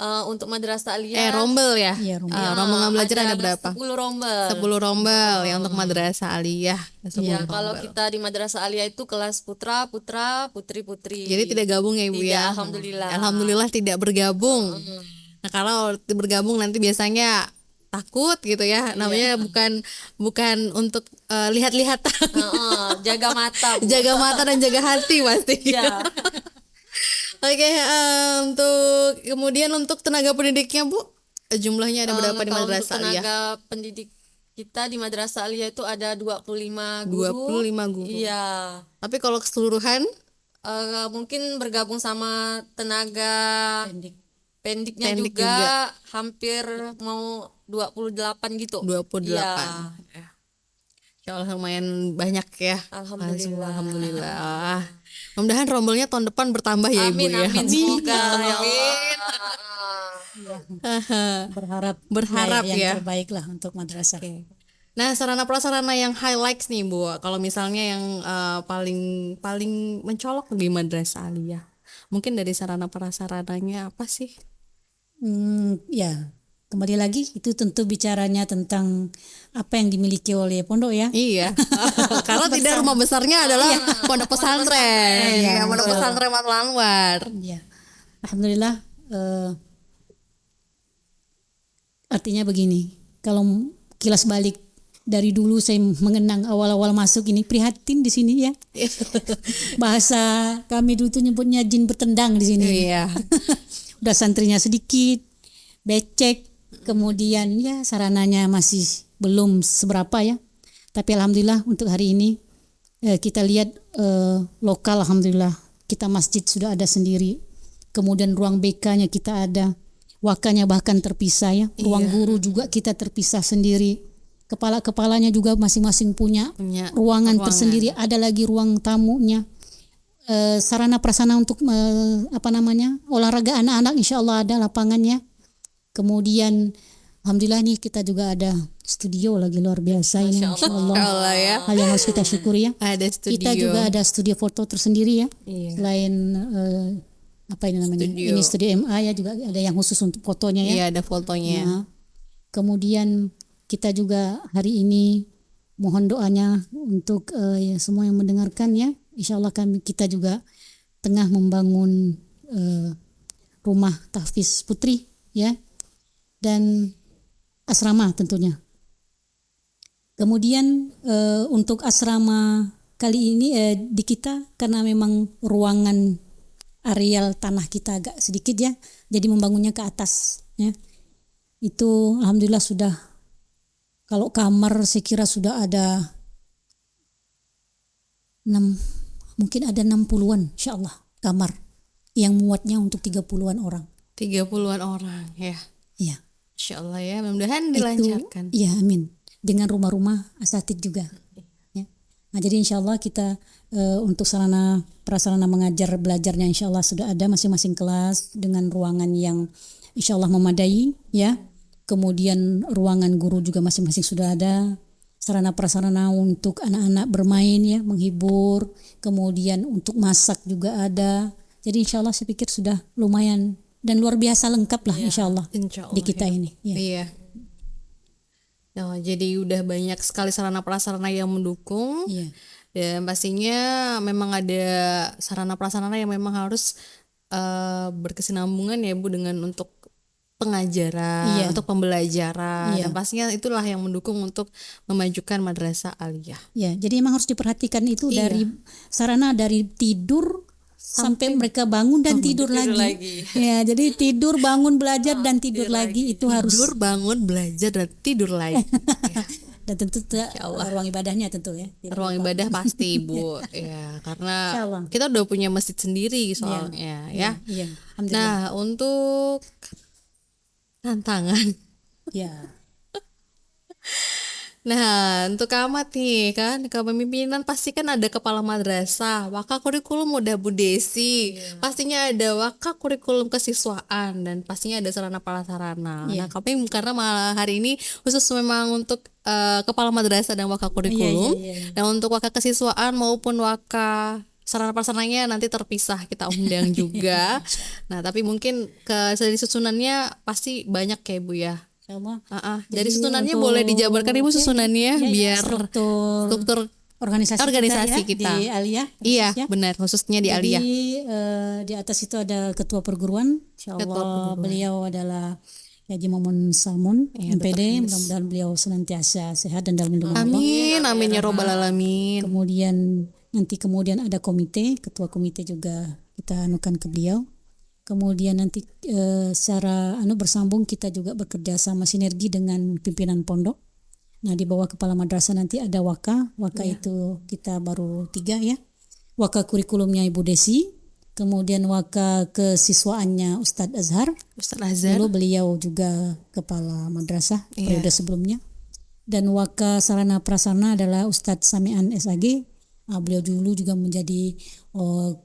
Untuk Madrasah Aliyah Rombel ya? Iya, rombel. Rombongan belajar ada berapa? 10 rombel. 10 rombel ya untuk Madrasah Aliyah. 10 Ya, kalau rombel. kita di Madrasah Aliyah itu kelas putra, putri. Jadi tidak gabung ya Ibu Tidak, ya? alhamdulillah. Alhamdulillah tidak bergabung. Nah, kalau bergabung nanti biasanya takut gitu ya. Namanya bukan untuk lihat-lihat. Jaga mata, Bu. Jaga mata dan jaga hati pasti. Ya. Oke, untuk kemudian untuk tenaga pendidiknya Bu, jumlahnya ada berapa di Kalau untuk Madrasah Aliyah? tenaga pendidik kita di Madrasah Aliyah itu ada 25 guru. 25 guru. Iya. Tapi kalau keseluruhan Mungkin bergabung sama tenaga pendiknya Pendik juga, juga. hampir mau 28 gitu. 28. Iya. Ya. Insya Allah lumayan banyak ya. Alhamdulillah. Alhamdulillah. Mudah-mudahan rombelnya tahun depan bertambah ya Ibu Amin, ya. amin. Semoga ya Allah. Berharap ya. yang terbaik lah untuk madrasah. Nah, sarana prasarana yang highlights nih Bu, kalau misalnya yang paling mencolok di Madrasah Aliyah, mungkin dari sarana prasarananya apa sih? Ya, kembali lagi itu tentu bicaranya tentang apa yang dimiliki oleh pondok ya. Iya, karena tidak rumah besarnya adalah pondok pesantren, ya, pondok pesantren Matul Anwar. Ya, alhamdulillah. Artinya begini, kalau kilas balik dari dulu saya mengenang awal-awal masuk ini prihatin di sini ya. Bahasa kami dulu tuh nyebutnya jin bertendang di sini. Iya. Udah santrinya sedikit, becek, kemudian ya sarananya masih belum seberapa ya. Tapi alhamdulillah untuk hari ini kita lihat lokal alhamdulillah kita masjid sudah ada sendiri. Kemudian ruang BK-nya kita ada, wakanya bahkan terpisah ya. Ruang guru juga kita terpisah sendiri. Kepala-kepalanya juga masing-masing punya ruangan tersendiri. Ada lagi ruang tamunya. Sarana prasarana untuk olahraga anak-anak insya Allah ada lapangannya. Kemudian alhamdulillah nih kita juga ada studio lagi luar biasa ini insya Allah. Ya. Hal yang harus kita syukuri ya. Ada studio. Kita juga ada studio foto tersendiri ya. Iya. Selain apa ini namanya? Studio. Ini studio MA ya, juga ada yang khusus untuk fotonya ya. Iya, ada fotonya. Nah, kemudian kita juga hari ini mohon doanya untuk ya, semua yang mendengarkan ya. Insya Allah kita juga tengah membangun rumah tahfiz putri ya, dan asrama tentunya. Kemudian untuk asrama kali ini di kita, karena memang ruangan areal tanah kita agak sedikit ya, jadi membangunnya ke atas ya. Itu alhamdulillah sudah, kalau kamar saya kira sudah ada mungkin ada 60-an insyaallah kamar yang muatnya untuk 30-an orang. 30-an orang ya. Iya. Insyaallah ya, mudah-mudahan dilancarkan. Iya, amin. Dengan rumah-rumah asatid juga. Ya. Nah, jadi insyaallah kita untuk sarana prasarana mengajar belajarnya insyaallah sudah ada masing-masing kelas dengan ruangan yang insyaallah memadai ya. Kemudian ruangan guru juga masing-masing sudah ada. Sarana prasarana untuk anak-anak bermain ya, menghibur. Kemudian untuk masak juga ada. Jadi insyaallah saya pikir sudah lumayan dan luar biasa lengkap lah insyaallah di kita ya. ini. Ya. Iya. Nah, jadi udah banyak sekali sarana prasarana yang mendukung. Iya. Dan pastinya memang ada sarana prasarana yang memang harus berkesinambungan ya Bu dengan untuk pengajaran, untuk pembelajaran, dan pastinya itulah yang mendukung untuk memajukan madrasah aliyah. Ya, jadi emang harus diperhatikan itu dari sarana dari tidur sampai mereka bangun dan tidur lagi. Ya, jadi tidur, bangun, belajar dan tidur lagi itu harus tidur, bangun, belajar dan tidur lagi. Ya. Dan tentu ruang ibadahnya tentu ya. Ruang ibadah pasti Bu ya, karena kita udah punya masjid sendiri soalnya ya. Iya. Nah, untuk tantangan. Ya. Nah, untuk Ahmad nih kan, kepemimpinan pasti kan ada kepala madrasah, wakak kurikulum udah Bu Desi, pastinya ada wakak kurikulum kesiswaan dan pastinya ada sarana prasarana. Nah, kami karena malah hari ini khusus memang untuk kepala madrasah dan wakak kurikulum, dan untuk wakak kesiswaan maupun wakak sarana prasarananya nanti terpisah kita undang juga. Nah, tapi mungkin dari susunannya pasti banyak ya Bu ya. Jadi susunannya boleh dijabarkan Ibu susunannya biar struktur organisasi kita di aliyah. Iya, benar, khususnya di aliyah. Jadi di atas itu ada ketua perguruan, insyaallah beliau adalah Haji Mamun Salmun MPD, mudah-mudahan beliau senantiasa sehat dan dalam lindungan Allah. Amin, amin ya robbal alamin. Kemudian ada komite, ketua komite juga kita anukan ke beliau. Kemudian nanti secara bersambung kita juga bekerja sama sinergi dengan pimpinan pondok. Nah, di bawah kepala madrasah nanti ada waka itu kita baru 3 ya. Waka kurikulumnya Ibu Desi, kemudian waka kesiswaannya Ustadz Azhar. Dulu beliau juga kepala madrasah periode sebelumnya. Dan waka sarana prasarana adalah Ustadz Samian SAG. Beliau dulu juga menjadi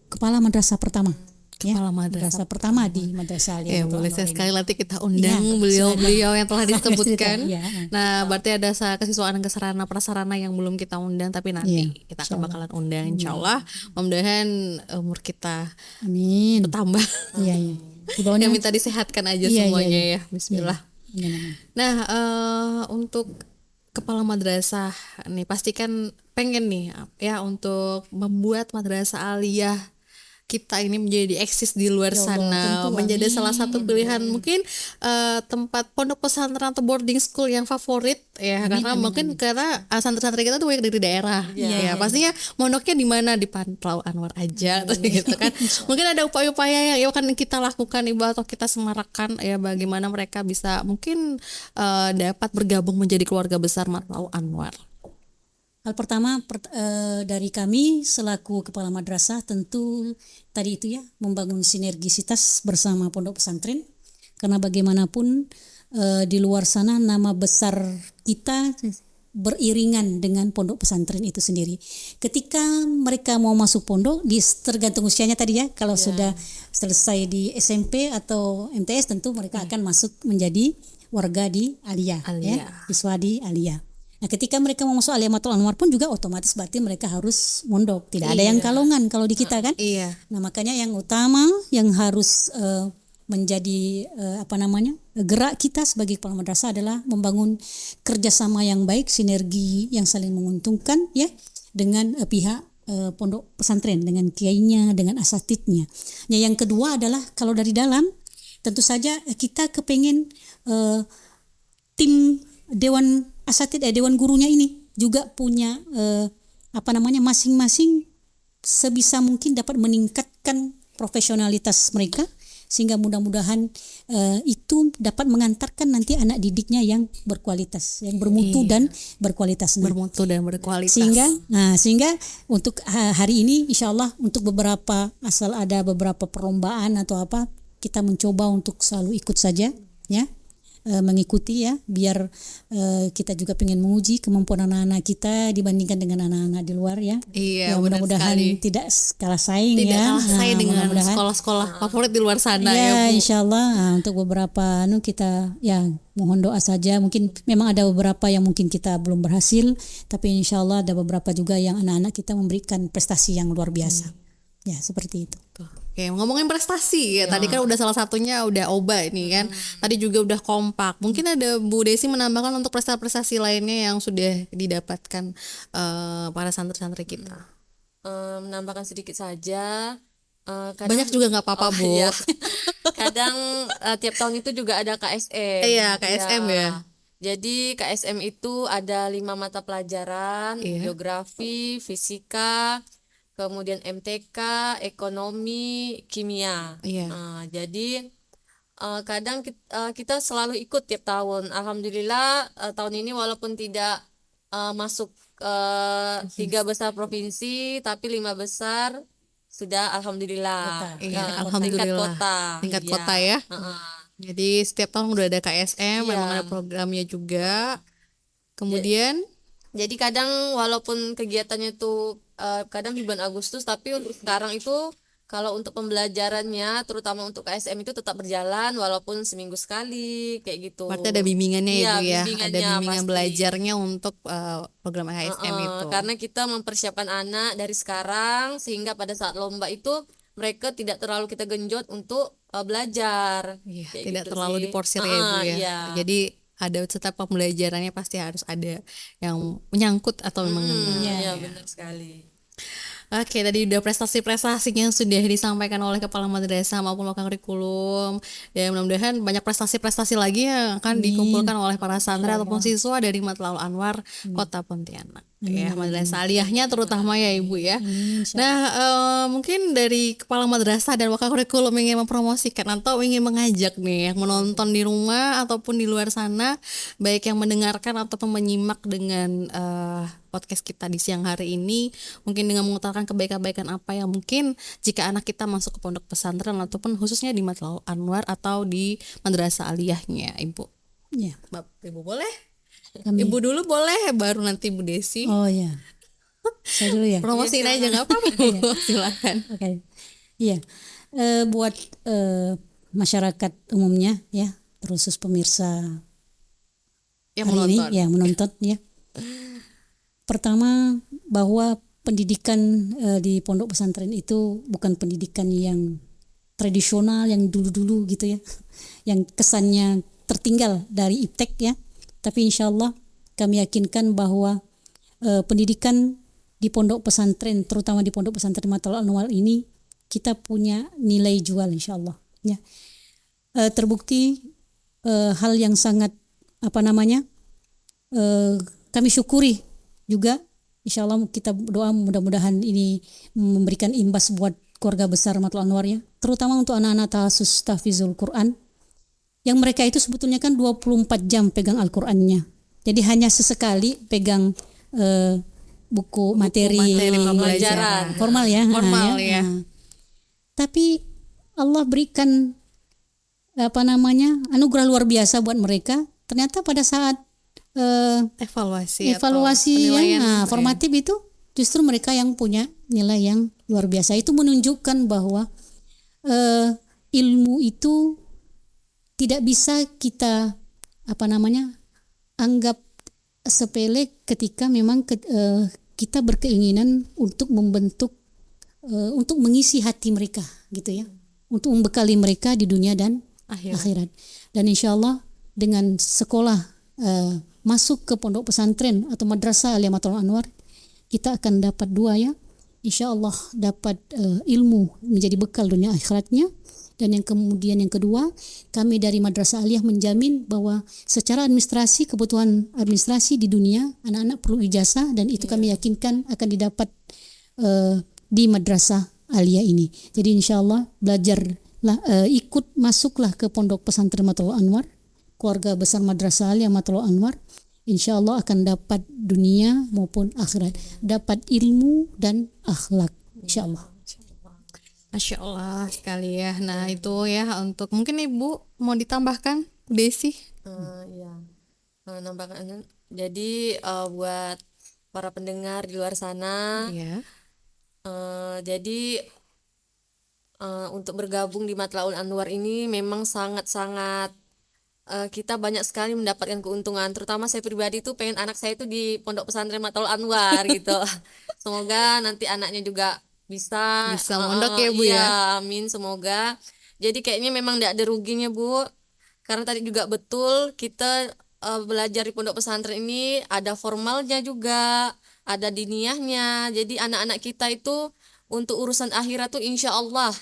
kepala madrasah pertama. Kepala madrasah pertama di madrasah aliyah. Boleh saya sekali nanti kita undang beliau yang telah disebutkan. Nah, berarti ada kesiswaan ke sarana prasarana yang belum kita undang, tapi nanti kita akan bakalan undang insyaallah. Mudah-mudahan umur kita bertambah. Yang minta disehatkan aja semuanya ya. Bismillah. Nah, untuk kepala madrasah nih pastikan pengen nih ya untuk membuat madrasah aliyah kita ini menjadi eksis di luar sana, menjadi salah satu pilihan mungkin tempat pondok pesantren atau boarding school yang favorit ya, karena santri-santri kita tuh banyak dari daerah ya, pastinya mondoknya di mana, di Pantlau Anwar aja gitu kan. Mungkin ada upaya-upaya yang akan kita lakukan Ibu atau kita semarakan ya, bagaimana mereka bisa mungkin dapat bergabung menjadi keluarga besar Pantlau Anwar. Hal pertama dari kami selaku kepala madrasah tentu tadi itu ya, membangun sinergisitas bersama pondok pesantren, karena bagaimanapun di luar sana nama besar kita beriringan dengan pondok pesantren itu sendiri. Ketika mereka mau masuk pondok, tergantung usianya tadi ya, kalau sudah selesai di SMP atau MTS tentu mereka akan masuk menjadi warga di aliyah. Ya, siswa di aliyah. Nah, ketika mereka mau masuk aliyah Matul Anwar pun juga otomatis berarti mereka harus mondok. Tidak ada yang kalongan kalau di kita kan. Nah, makanya yang utama yang harus menjadi gerak kita sebagai kepala madrasah adalah membangun kerjasama yang baik, sinergi yang saling menguntungkan ya dengan pihak pondok pesantren, dengan kiainya, dengan asatidnya. Yang kedua adalah kalau dari dalam tentu saja kita kepengen tim dewan asatid, dewan gurunya ini juga punya masing-masing sebisa mungkin dapat meningkatkan profesionalitas mereka, sehingga mudah-mudahan itu dapat mengantarkan nanti anak didiknya yang berkualitas, yang bermutu dan berkualitas. Bermutu dan berkualitas. Sehingga untuk hari ini insyaallah untuk beberapa asal ada beberapa perlombaan atau apa, kita mencoba untuk selalu ikut saja ya. Mengikuti ya, biar kita juga pengen menguji kemampuan anak-anak kita dibandingkan dengan anak-anak di luar ya. Iya, ya, mudah-mudahan tidak kalah saing tidak ya. kalah saing dengan sekolah-sekolah favorit di luar sana ya, Bu. Insyaallah untuk beberapa kita ya mohon doa saja. Mungkin memang ada beberapa yang mungkin kita belum berhasil, tapi insyaallah ada beberapa juga yang anak-anak kita memberikan prestasi yang luar biasa. Ya, seperti itu. Oke, ngomongin prestasi ya. Tadi kan udah salah satunya udah Oba ini kan. Tadi juga udah kompak. Mungkin ada Bu Desi menambahkan untuk prestasi-prestasi lainnya yang sudah didapatkan para santri-santri kita. Menambahkan sedikit saja. Banyak juga nggak apa-apa, Bu. Ya, kadang tiap tahun itu juga ada KSM. Iya, KSM ya. Jadi KSM itu ada 5 mata pelajaran, geografi, fisika, kemudian MTK, ekonomi, kimia. Jadi kadang kita selalu ikut tiap tahun. Alhamdulillah tahun ini walaupun tidak masuk 3 besar provinsi, tapi 5 besar sudah alhamdulillah. Alhamdulillah. Tingkat kota ya. Jadi setiap tahun udah ada KSM, memang ada programnya juga. Kemudian jadi kadang walaupun kegiatannya itu kadang di bulan Agustus, tapi untuk sekarang itu kalau untuk pembelajarannya terutama untuk KSM itu tetap berjalan walaupun seminggu sekali kayak gitu. Berarti ada bimbingannya ya, Bu ya. Ada bimbingan pasti. belajarnya untuk program KSM itu. Karena kita mempersiapkan anak dari sekarang sehingga pada saat lomba itu mereka tidak terlalu kita genjot untuk belajar. Tidak gitu terlalu diporsir ya, Bu ya. Iya. Jadi ada setiap pembelajarannya pasti harus ada yang menyangkut atau mengenai. Iya, benar sekali. Oke, tadi udah prestasi-prestasi yang sudah disampaikan oleh kepala madrasah maupun wakil kurikulum. Dan mudah-mudahan banyak prestasi-prestasi lagi yang akan dikumpulkan oleh para santri ataupun siswa dari Matlaul Anwar Kota Pontianak. Ya, madrasah aliyahnya terutama ya Ibu ya. Nah, mungkin dari kepala madrasah dan wakil kurikulum ingin mempromosikan atau ingin mengajak nih yang menonton di rumah ataupun di luar sana, baik yang mendengarkan ataupun menyimak dengan podcast kita di siang hari ini, mungkin dengan mengutarakan kebaikan-kebaikan apa yang mungkin jika anak kita masuk ke pondok pesantren ataupun khususnya di Matlaul Anwar atau di madrasah aliyahnya, Ibu. Ya. Ibu boleh? Ibu dulu boleh, baru nanti Bu Desi. Oh ya, saya dulu ya. Promosiin aja nggak apa-apa, Bu. Silakan. Oke. Iya, buat masyarakat umumnya ya, terkhusus pemirsa yang hari menonton. ini ya menonton ya. Pertama, bahwa pendidikan di pondok pesantren itu bukan pendidikan yang tradisional yang dulu-dulu gitu ya, yang kesannya tertinggal dari iptek ya. Tapi insya Allah kami yakinkan bahwa pendidikan di pondok pesantren, terutama di pondok pesantren Matlaul Anwar ini, kita punya nilai jual insya Allah. Ya. Terbukti hal yang sangat kami syukuri juga. Insya Allah kita berdoa mudah-mudahan ini memberikan imbas buat keluarga besar Matlaul Anwar ya, terutama untuk anak-anak tahfizul Quran. Yang mereka itu sebetulnya kan 24 jam pegang Al-Qur'annya. Jadi hanya sesekali pegang buku materi pembelajaran formal ya. Formal ya. Tapi Allah berikan anugerah luar biasa buat mereka. Ternyata pada saat evaluasi yang formatif itu justru mereka yang punya nilai yang luar biasa. Itu menunjukkan bahwa ilmu itu tidak bisa kita anggap sepele ketika memang kita berkeinginan untuk membentuk untuk mengisi hati mereka gitu ya, untuk membekali mereka di dunia dan Akhirat. akhirat. Dan insya Allah dengan sekolah masuk ke pondok pesantren atau madrasah Aliyamatul Anwar, kita akan dapat dua ya. Insya Allah dapat ilmu menjadi bekal dunia akhiratnya. Dan yang kedua, kami dari Madrasah Aliyah menjamin bahwa secara administrasi, kebutuhan administrasi di dunia, anak-anak perlu ijazah, dan itu kami yakinkan akan didapat di Madrasah Aliyah ini. Jadi insya Allah belajarlah, ikut masuklah ke Pondok Pesantren Matla'ul Anwar, keluarga besar Madrasah Aliyah Matla'ul Anwar. Insya Allah akan dapat dunia maupun akhirat, dapat ilmu dan akhlak, insya Allah. Masya Allah sekali ya. Nah itu ya, untuk mungkin Ibu mau ditambahkan Desi. Iya. Nambahkan. Jadi buat para pendengar di luar sana, Iya. jadi untuk bergabung di Matla'ul Anwar ini memang sangat-sangat kita banyak sekali mendapatkan keuntungan. Terutama saya pribadi tuh pengen anak saya itu di Pondok Pesantren Matla'ul Anwar gitu. Semoga nanti anaknya juga bisa mondok ya Bu iya, ya. amin, semoga. Jadi kayaknya memang tidak ada ruginya Bu, karena tadi juga betul kita belajar di pondok pesantren ini ada formalnya juga, ada diniyahnya. Jadi anak-anak kita itu untuk urusan akhirat tuh insya Allah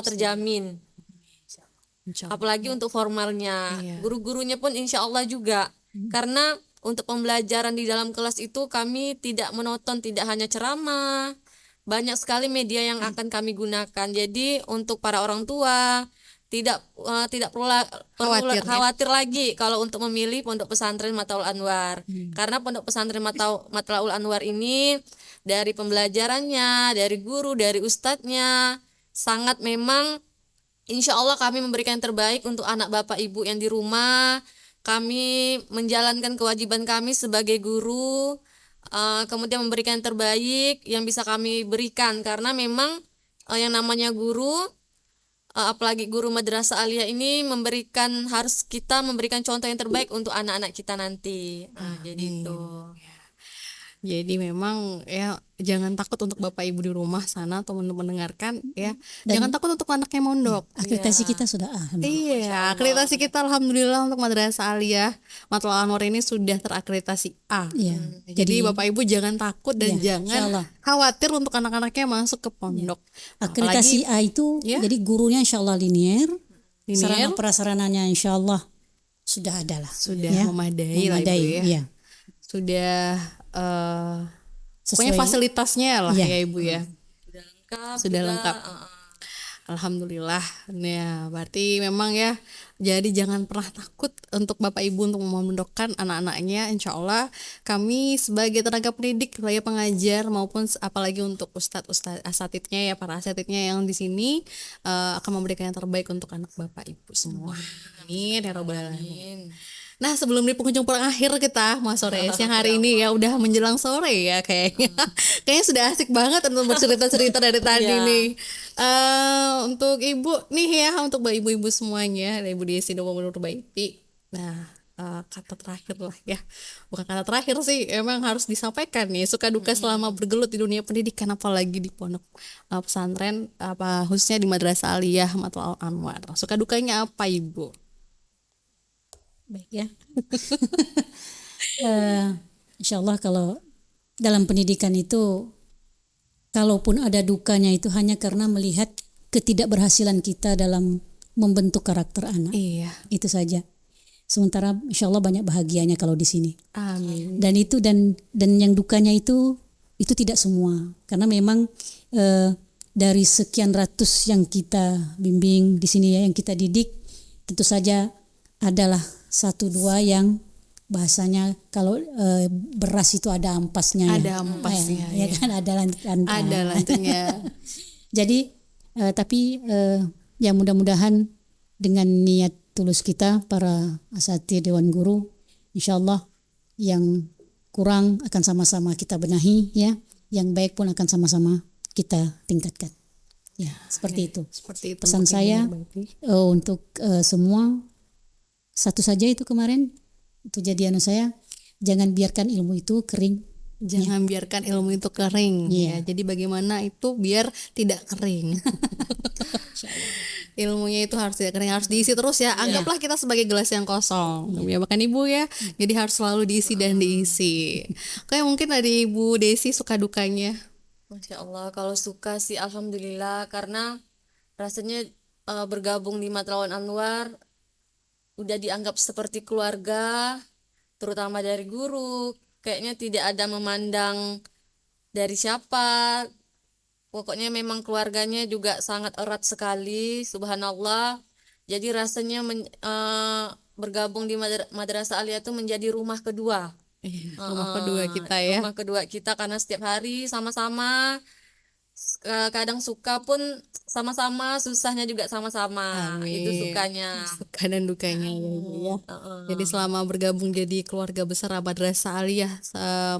terjamin. Insya Allah. Apalagi untuk formalnya, Iya. guru-gurunya pun insya Allah juga. Karena untuk pembelajaran di dalam kelas itu kami tidak monoton, tidak hanya ceramah, banyak sekali media yang akan kami gunakan. Jadi untuk para orang tua tidak perlu khawatir lagi kalau untuk memilih Pondok Pesantren Matla'ul Anwar. Karena Pondok Pesantren Matla'ul Anwar ini dari pembelajarannya, dari guru, dari ustadznya sangat memang insya Allah kami memberikan yang terbaik untuk anak bapak ibu yang di rumah. Kami menjalankan kewajiban kami sebagai guru, kemudian memberikan yang terbaik yang bisa kami berikan, karena memang yang namanya guru, apalagi guru Madrasah Aliyah ini harus kita memberikan contoh yang terbaik untuk anak-anak kita nanti. Jadi itu. Jadi memang ya jangan takut untuk Bapak Ibu di rumah sana atau mendengarkan ya. Jangan takut untuk anaknya mondok. Akreditasi kita sudah Iya, akreditasi kita alhamdulillah untuk Madrasah Aliyah Matla'ul Anwar ini sudah terakreditasi A. Iya. Jadi Bapak Ibu jangan takut dan Iya, jangan insyaallah. khawatir untuk anak-anaknya masuk ke pondok. Akreditasi A itu ya. jadi gurunya insya Allah linier, Linier. sarana prasarananya insya Allah sudah ada lah. Sudah Ya, memadai lah Ibu ya. iya. Sudah pokoknya Sesuai- fasilitasnya lah Iya. ya Ibu ya. Sudah juga, lengkap. Alhamdulillah. Nah, berarti memang ya, jadi jangan pernah takut untuk Bapak Ibu untuk memondokkan anak-anaknya. Insya Allah kami sebagai tenaga pendidik, tenaga pengajar maupun apalagi untuk ustadz asatidnya ya, para asatidnya yang di sini akan memberikan yang terbaik untuk anak Bapak Ibu semua. Amin ya robbal alamin. Nah, sebelum di penghujung akhir kita Mas sore siang hari ini ya, udah menjelang sore ya kayaknya. Kayaknya sudah asik banget untuk bercerita-cerita dari tadi nih. Untuk Ibu nih ya, untuk ibu-ibu semuanya, ada Ibu Desi dan Ibu Nurbaiti. Nah, kata terakhir lah ya. Bukan kata terakhir sih, emang harus disampaikan nih suka duka selama bergelut di dunia pendidikan, apalagi di pondok pesantren, khususnya di Madrasah Aliyah Matla'ul Anwar. Suka dukanya apa Ibu? Baik ya. Insya Allah kalau dalam pendidikan itu, kalaupun ada dukanya itu hanya karena melihat ketidakberhasilan kita dalam membentuk karakter anak. Iya. Itu saja. Sementara insya Allah banyak bahagianya kalau di sini. Amin. Dan itu dan yang dukanya itu tidak semua. Karena memang dari sekian ratus yang kita bimbing di sini ya, yang kita didik, tentu saja adalah satu dua yang bahasanya kalau beras itu ada ampasnya, Ada ampasnya, ya kan, ada Ada lantunya. Jadi tapi ya mudah-mudahan dengan niat tulus kita para asatidz dewan guru, insyaallah yang kurang akan sama-sama kita benahi ya, yang baik pun akan sama-sama kita tingkatkan. Ya, seperti itu. Seperti itu Pesan mungkin saya ya, untuk semua, satu saja itu kemarin itu jadi saya, jangan biarkan ilmu itu kering. jangan biarkan ilmu itu kering Iya. ya. Jadi bagaimana itu biar tidak kering. ilmunya itu harus tidak kering, harus diisi terus ya. Anggaplah kita sebagai gelas yang kosong. Ya bahkan Ibu ya. Jadi harus selalu diisi dan diisi. Kayak mungkin dari Ibu Desi suka dukanya. Masya Allah, kalau suka sih alhamdulillah, karena rasanya bergabung di Matrawan Anwar udah dianggap seperti keluarga, terutama dari guru. Kayaknya tidak ada memandang dari siapa. Pokoknya memang keluarganya juga sangat erat sekali, subhanallah. Jadi rasanya bergabung di Madrasah Aliyah itu menjadi rumah kedua. Rumah kedua kita ya. Rumah kedua kita, karena setiap hari sama-sama, kadang suka pun sama-sama, susahnya juga sama-sama. Itu sukanya. Suka dan dukanya ya Ibu ya. Jadi selama bergabung jadi keluarga besar Madrasah Aliyah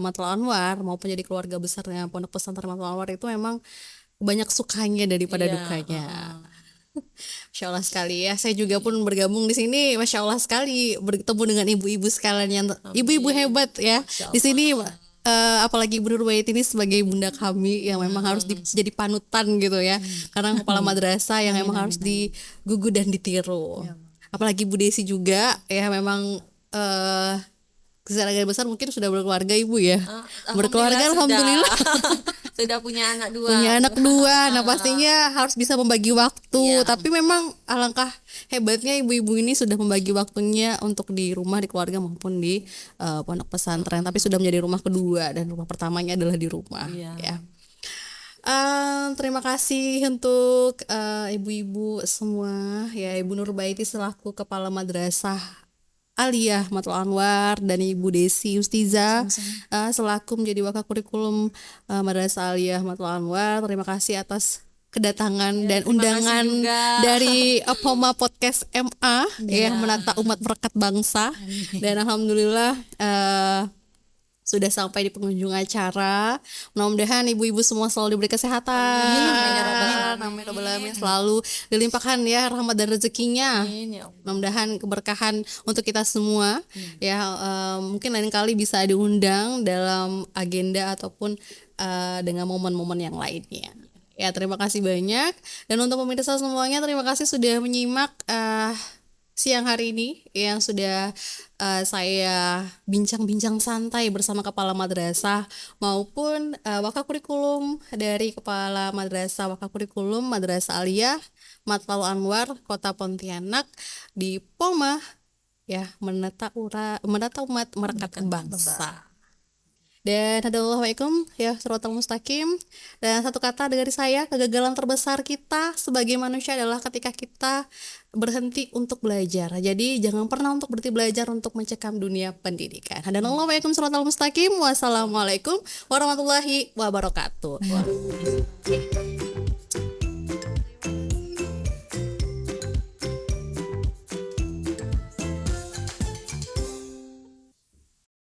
Matlal Anwar maupun jadi keluarga besarnya Pondok Pesantren Matlal Anwar itu memang banyak sukanya daripada dukanya. Masya Allah sekali ya. Saya juga pun bergabung di sini. Masya Allah sekali bertemu dengan ibu-ibu sekalian yang ibu-ibu hebat ya. Di sini apalagi Ibu Nurbaiti ini sebagai bunda kami yang memang harus jadi panutan gitu ya. Karena kepala madrasah yang memang harus digugu dan ditiru. Apalagi Bu Desi juga ya memang secara garis besar mungkin sudah berkeluarga Ibu ya. Berkeluarga alhamdulillah. Sudah punya anak dua. Punya anak dua. Nah pastinya harus bisa membagi waktu. Tapi memang alangkah hebatnya ibu-ibu ini sudah membagi waktunya untuk di rumah, di keluarga maupun di pondok pesantren. Tapi sudah menjadi rumah kedua dan rumah pertamanya adalah di rumah. Ya. Terima kasih untuk ibu-ibu semua ya, Ibu Nurbaiti selaku kepala madrasah Aliyah Matlal Anwar dan Ibu Desi Ustiza selaku menjadi wakil kurikulum Madrasah Aliyah Matlal Anwar. Terima kasih atas kedatangan dan undangan dari Poma Podcast MA ya, menata umat berkat bangsa. Dan alhamdulillah sudah sampai di penghujung acara. Mudah-mudahan ibu-ibu semua selalu diberi kesehatan. Amin. Selalu dilimpahkan ya rahmat dan rezekinya. Mudah-mudahan keberkahan untuk kita semua. Ya mungkin lain kali bisa diundang dalam agenda ataupun dengan momen-momen yang lainnya. Ya terima kasih banyak. Dan untuk pemirsa semuanya terima kasih sudah menyimak siang hari ini yang sudah saya bincang-bincang santai bersama kepala madrasah maupun wakil kurikulum dari kepala madrasah wakil kurikulum Madrasah Aliyah Matlal Anwar Kota Pontianak di Poma ya, menata umat merekat bangsa. Dan Assalamualaikum ya suratul mustaqim. Dan satu kata dari saya, kegagalan terbesar kita sebagai manusia adalah ketika kita berhenti untuk belajar. Jadi jangan pernah untuk berhenti belajar untuk mencekam dunia pendidikan. Dan Assalamualaikum suratul mustaqim. Wassalamualaikum warahmatullahi wabarakatuh.